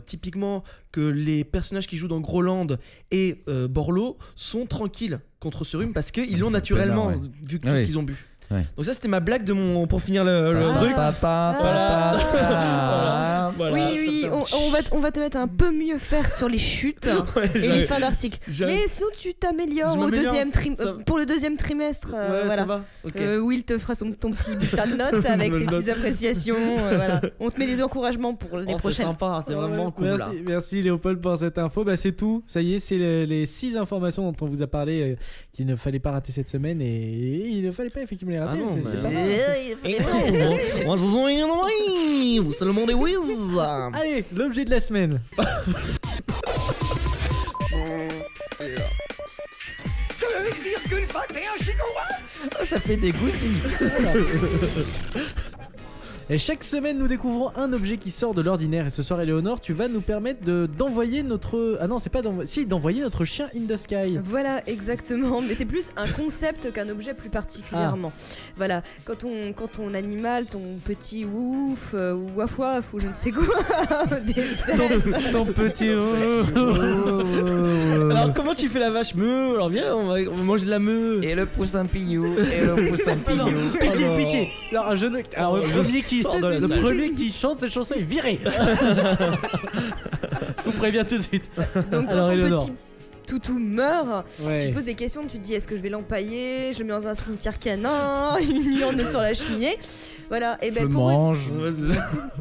typiquement que les personnages qui jouent dans Groland et Borloo sont tranquilles contre ce rhume parce qu'ils Ils l'ont sont naturellement peinards, vu que Ah tout ce oui. qu'ils ont bu. Ouais. Donc ça, c'était ma blague pour finir le Ta- truc. ta- ta- ta- ta- ta- Voilà. Oui, on va te mettre un peu mieux faire sur les chutes Ouais, et les j'arrive. fins d'articles. J'arrive. Mais sinon, tu t'améliores Je au m'améliore, deuxième ça- pour le deuxième trimestre. Ouais, Voilà. ça va. Ok. Will te fera ton petit bulletin de notes avec Le ses note. petites appréciations. Voilà. On te met des encouragements pour les Oh, c'est prochaines. sympa, c'est vraiment Ouais, cool là. merci Léopold pour cette info. Bah, c'est tout. Ça y est, c'est les 6 informations dont on vous a parlé qu'il ne fallait pas rater cette semaine et il ne fallait pas effectivement les rater. Ah non, c'était mais- pas mal. C'est le monde des whiz. Allez, l'objet de la semaine. Ça fait des gousilles. Et chaque semaine, nous découvrons un objet qui sort de l'ordinaire. Et ce soir, Eleonore, tu vas nous permettre d'envoyer notre. Ah non, c'est pas d'envoyer. Si, d'envoyer notre chien in the sky. Voilà, exactement. Mais c'est plus un concept qu'un objet plus particulièrement. Voilà, quand ton animal, ton petit ouf ou waf waf ou je ne sais quoi, décède. Ton petit. Alors comment tu fais la vache meu? Alors viens, on va manger de la meu. Et le poussin pillou. Et le poussin pillou. Pitié, Oh non. pitié. Alors, Alors, le je premier qui sors de la le salle. premier qui chante cette chanson est viré. Je vous préviens tout de suite. Donc quand Alors, ton Eleonore. petit toutou meurt, tu Ouais. te poses des questions, tu te dis est-ce que je vais l'empailler, je le mets dans un cimetière canin, une urne sur la cheminée. Voilà, et Je ben le pour mange.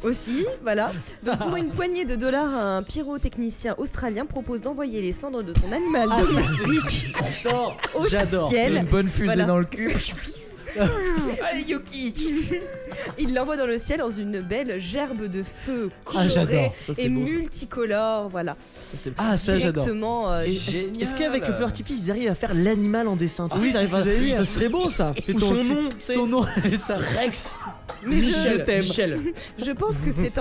aussi, voilà. Donc pour une poignée de dollars, un pyrotechnicien australien propose d'envoyer les cendres de ton animal domestique au J'adore. ciel. Une bonne fusée Voilà. dans le cul. Allez Yuki. Il l'envoie dans le ciel dans une belle gerbe de feu Ah, j'adore. colorée Ça, c'est et beau, ça. multicolore, voilà. Ah, ça j'adore. Directement. Est-ce qu'avec le feu artifice ils arrivent à faire l'animal en dessin? Tu sais, oui, ils arrivent c'est ce que j'allais dire. Ça serait beau ça. C'est Ou ton son nom, tu sais. Son nom, c'est ça. Rex. Mais Michel. t'aime. Michel. je pense que c'est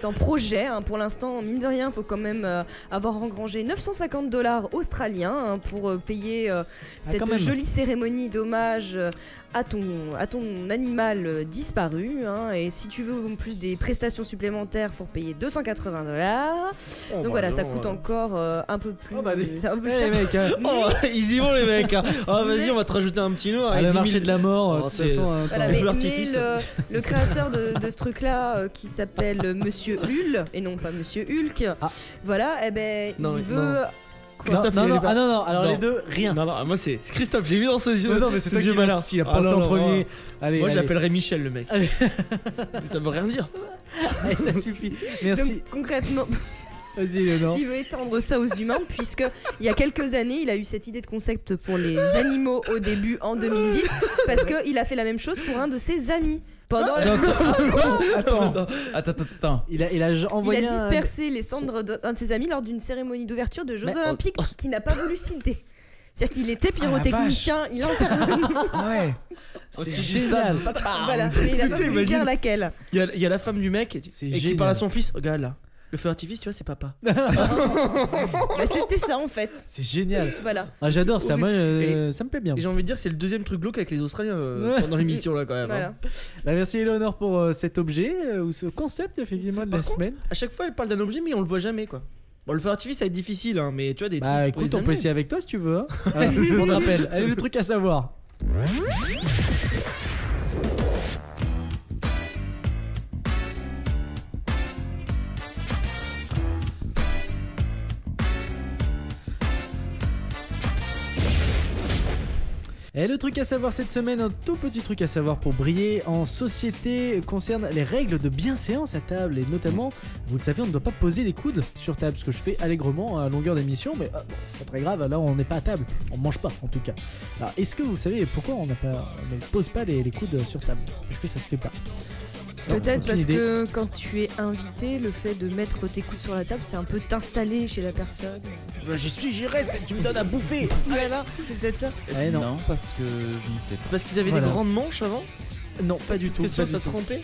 en projet. Hein. Pour l'instant, mine de rien, il faut quand même avoir engrangé 950 $ australiens hein, pour payer cette quand même. jolie cérémonie d'hommage à ton animal disparu. Hein. Et si tu veux en plus des prestations supplémentaires, il faut payer 280 $. Oh, Donc voilà, ça coûte encore un peu plus, Oh, bah, un peu Eh, cher. les mecs, hein. Oh, ils y vont les mecs. Hein. Oh, vas-y, on va te rajouter un petit nom. Ah, avec le 10 000. marché de la mort, Oh, de toute c'est- façon. hein, Voilà, attends. mais- mais l'artifice. le créateur de ce truc-là, qui s'appelle Monsieur Hull, et non pas Monsieur Hulk, Ah. voilà, eh ben, Non, il mais veut non. Christophe, non, il non, allait faire- non, alors Non. les deux, rien. Non, moi c'est Christophe, j'ai vu dans ses yeux. Non, mais c'est toi ses yeux qui malins. il a pensé en premier. Allez, Moi allez. j'appellerais Michel le mec. Allez. Ça veut rien dire. Allez, ça suffit. Merci. Donc concrètement, Vas-y, Léonore. il veut étendre ça aux humains puisque il y a quelques années, il a eu cette idée de concept pour les animaux au début en 2010 parce qu'il a fait la même chose pour un de ses amis. Pendant Attends. Il a il envoyé a dispersé les cendres d'un de ses amis lors d'une cérémonie d'ouverture de Jeux Mais- Olympiques qu'il n'a pas voulu citer. C'est-à-dire qu'il était pyrotechnicien, il intervenait. Ah ouais. C'est génial. Voilà, mais il a pas voulu imagine. dire laquelle. Il y a la femme du mec C'est et qui génial. parle à son fils. Regarde là. Le feu d'artifice, tu vois, c'est papa. Bah, c'était ça en fait. C'est génial. Voilà. Ah, j'adore ça. Moi, Et- ça me plaît bien. Et j'ai envie de dire que c'est le deuxième truc glauque avec les Australiens pendant l'émission là quand même. Voilà. Hein. Bah, merci Eleonore pour cet objet ou ce concept effectivement de la Par contre, semaine. À chaque fois, elle parle d'un objet, mais on le voit jamais quoi. Bon, le feu d'artifice, ça va être difficile, hein, mais tu vois, des Bah trucs. pour écoute, les on peut amis. essayer avec toi si tu veux. Hein. Voilà, on te rappelle. Allez, le truc à savoir. Et le truc à savoir cette semaine, un tout petit truc à savoir pour briller en société concerne les règles de bienséance à table. Et notamment, vous le savez, on ne doit pas poser les coudes sur table, ce que je fais allègrement à longueur d'émission, mais bon, pas très grave, là on n'est pas à table, on mange pas en tout cas. Alors est-ce que vous savez pourquoi on ne pose pas les coudes sur table? Est-ce que ça se fait pas? Non, Peut-être aucune parce idée. que quand tu es invité, le fait de mettre tes coudes sur la table, c'est un peu t'installer chez la personne. J'y reste, tu me donnes à bouffer. Voilà, c'est peut-être ça. Eh non. Non, parce que je ne sais C'est pas. parce qu'ils avaient Voilà. des grandes manches avant. Non, pas du tout. Question, Pas ça du tout. trempait.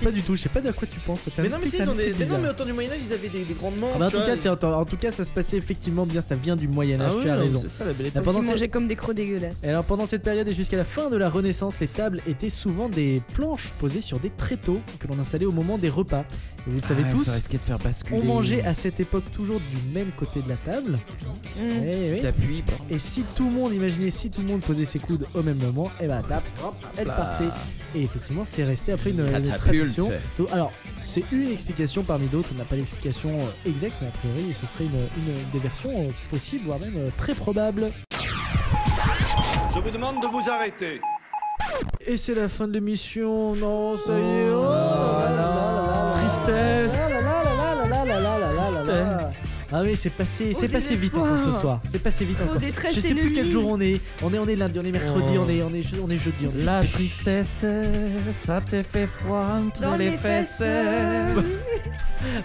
Pas du tout, je sais pas de quoi tu penses. Mais non, mais tu sais, ils ont des. Mais non, mais au temps du Moyen-Âge, ils avaient des grandes manches. Ah bah, tu vois, en tout cas, ça se passait effectivement bien, ça vient du Moyen-Âge, Ah tu ouais, as non, raison. C'est ça la belle Ah, époque. pendant Parce qu'ils ces- mangeaient comme des crocs dégueulasses. Et alors pendant cette période et jusqu'à la fin de la Renaissance, les tables étaient souvent des planches posées sur des tréteaux que l'on installait au moment des repas. Et vous le savez Ah, tous, ça risquait de faire basculer. on mangeait à cette époque toujours du même côté de la table. Mmh. Eh Si oui. t'appuies, bah, Et si tout le monde, imaginez si tout le monde posait ses coudes au même moment, et bah la table, hop, elle Là. partait. Et effectivement, c'est resté après une Catapulte. tradition. Donc, alors, c'est une explication parmi d'autres, on n'a pas l'explication exacte, mais a priori, ce serait une des versions possibles, voire même très probables. Je vous demande de vous arrêter. Et c'est la fin de l'émission. Non, ça y est. Oh là là là là là. Tristesse. Ah là là là là là là là là là là là. Tristesse. Ah oui, c'est passé vite désespoir. encore ce soir. C'est passé vite Oh, encore. détresse Je sais plus ennemie. quel jour on est. On est lundi, on est mercredi, Oh. on est jeudi. On est La tristesse, ça te fait froid entre Dans les les fesses. fesses.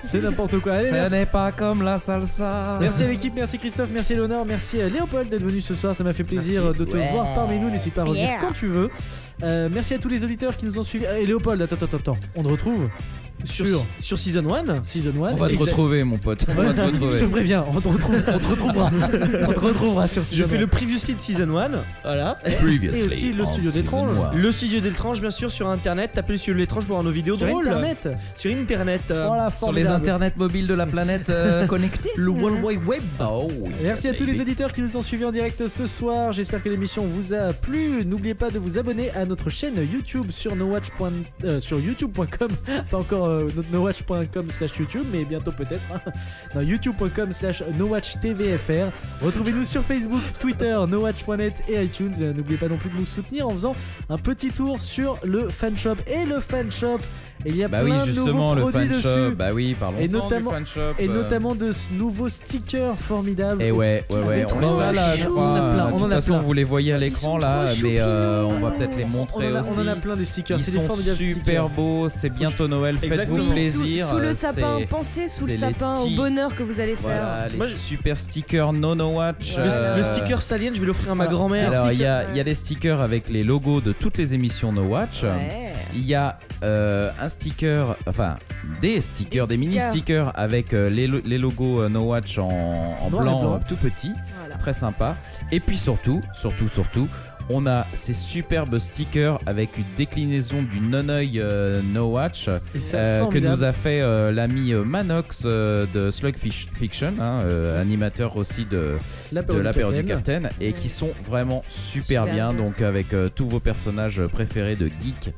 C'est n'importe quoi. Allez, Ce merci. n'est pas comme la salsa. Merci à l'équipe, merci Christophe, merci Léonore, merci à Léopold d'être venu ce soir, ça m'a fait plaisir Merci. de te Ouais. voir parmi nous, n'hésite pas à revenir Yeah. quand tu veux. Merci à tous les auditeurs qui nous ont suivis. Et Léopold, attends, on te retrouve sur Season 1. Season 1. On va te retrouver, mon pote. On va te Je te retrouver. préviens, on te retrouvera. On te retrouvera sur Season Je fais 1. le previously de Season 1. Voilà. Et aussi le studio d'étrange. Le studio d'étrange, bien sûr, sur internet. Tapez le studio d'étrange pour voir nos vidéos Sur drôles. internet. Sur internet. Voilà, Sur les formidable. internets mobiles de la planète connectée. Le World Wide Web. Oh, Merci à tous les baby. auditeurs qui nous ont suivis en direct ce soir. J'espère que l'émission vous a plu. N'oubliez pas de vous abonner à notre chaîne YouTube sur sur youtube.com. Pas encore nowatch.com/YouTube, mais bientôt peut-être. Non, youtube.com/nowatchtvfr. Retrouvez-nous sur Facebook, Twitter, nowatch.net et iTunes. N'oubliez pas non plus de nous soutenir en faisant un petit tour sur le fanshop. Et le fanshop, il y a Bah plein oui, de justement, nouveaux le produits fan shop. dessus. Bah oui, parlons Et notamment- du fan shop. Et notamment de nouveaux stickers formidables. Et ouais, qui sont on trop les a là, je chauds. crois. On en a plein, De on en toute a façon, plein. vous les voyez à l'écran là, trop mais choupignons. on va peut-être les montrer on aussi. en a plein des stickers. Ils C'est des sont formidables super stickers. beaux, c'est bientôt Noël, faites-vous Exactement. plaisir. Sous le sapin, c'est- pensez sous le c'est les sapin au petits- bonheur que vous allez faire. Voilà, les Moi, super stickers Nono Watch. Le sticker Salien, je vais l'offrir à ma grand-mère. Alors, il y a des stickers avec les logos de toutes les émissions No Watch. Ouais. Il y a un sticker, enfin des stickers, des mini stickers avec les logos No Watch en Noir et blanc, blanc. tout petit, Voilà. très sympa. Et puis surtout, on a ces superbes stickers avec une déclinaison du non-œil No Watch Et c'est que formidable. nous a fait l'ami Manox de Slug Fiction, animateur aussi de l'apéro du Captain, et qui sont vraiment super Super bien, bien. donc avec tous vos personnages préférés de geek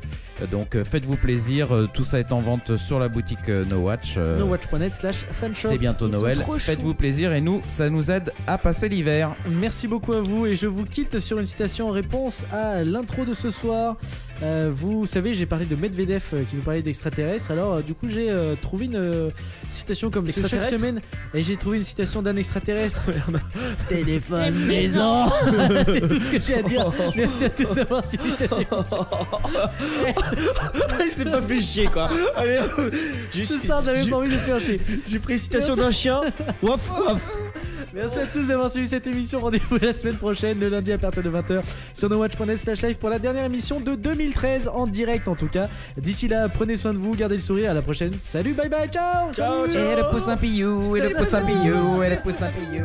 Donc faites-vous plaisir, tout ça est en vente sur la boutique NoWatch. nowatch.net/fanshop. C'est bientôt Noël, faites-vous plaisir et nous, ça nous aide à passer l'hiver. Merci beaucoup à vous et je vous quitte sur une citation en réponse à l'intro de ce soir. Vous savez, j'ai parlé de Medvedev qui nous parlait d'extraterrestres. Alors du coup j'ai trouvé une citation comme chaque semaine et j'ai trouvé une citation d'un extraterrestre. Téléphone maison. C'est tout ce que j'ai à dire. Merci à tous d'avoir suivi cette émission. Il s'est pas fait chier quoi. Allez, Ce soir j'avais pas envie de faire chier. J'ai pris citation d'un chien. Waf waf. Merci à tous d'avoir suivi cette émission. Rendez-vous la semaine prochaine, le lundi à partir de 20h sur nowatch.net/live pour la dernière émission de 2013 en direct en tout cas. D'ici là, prenez soin de vous, gardez le sourire. À la prochaine. Salut, bye bye, ciao. Ciao, ciao. Et le pouce un pillou, et le pouce un pillou, et le pouce un pillou.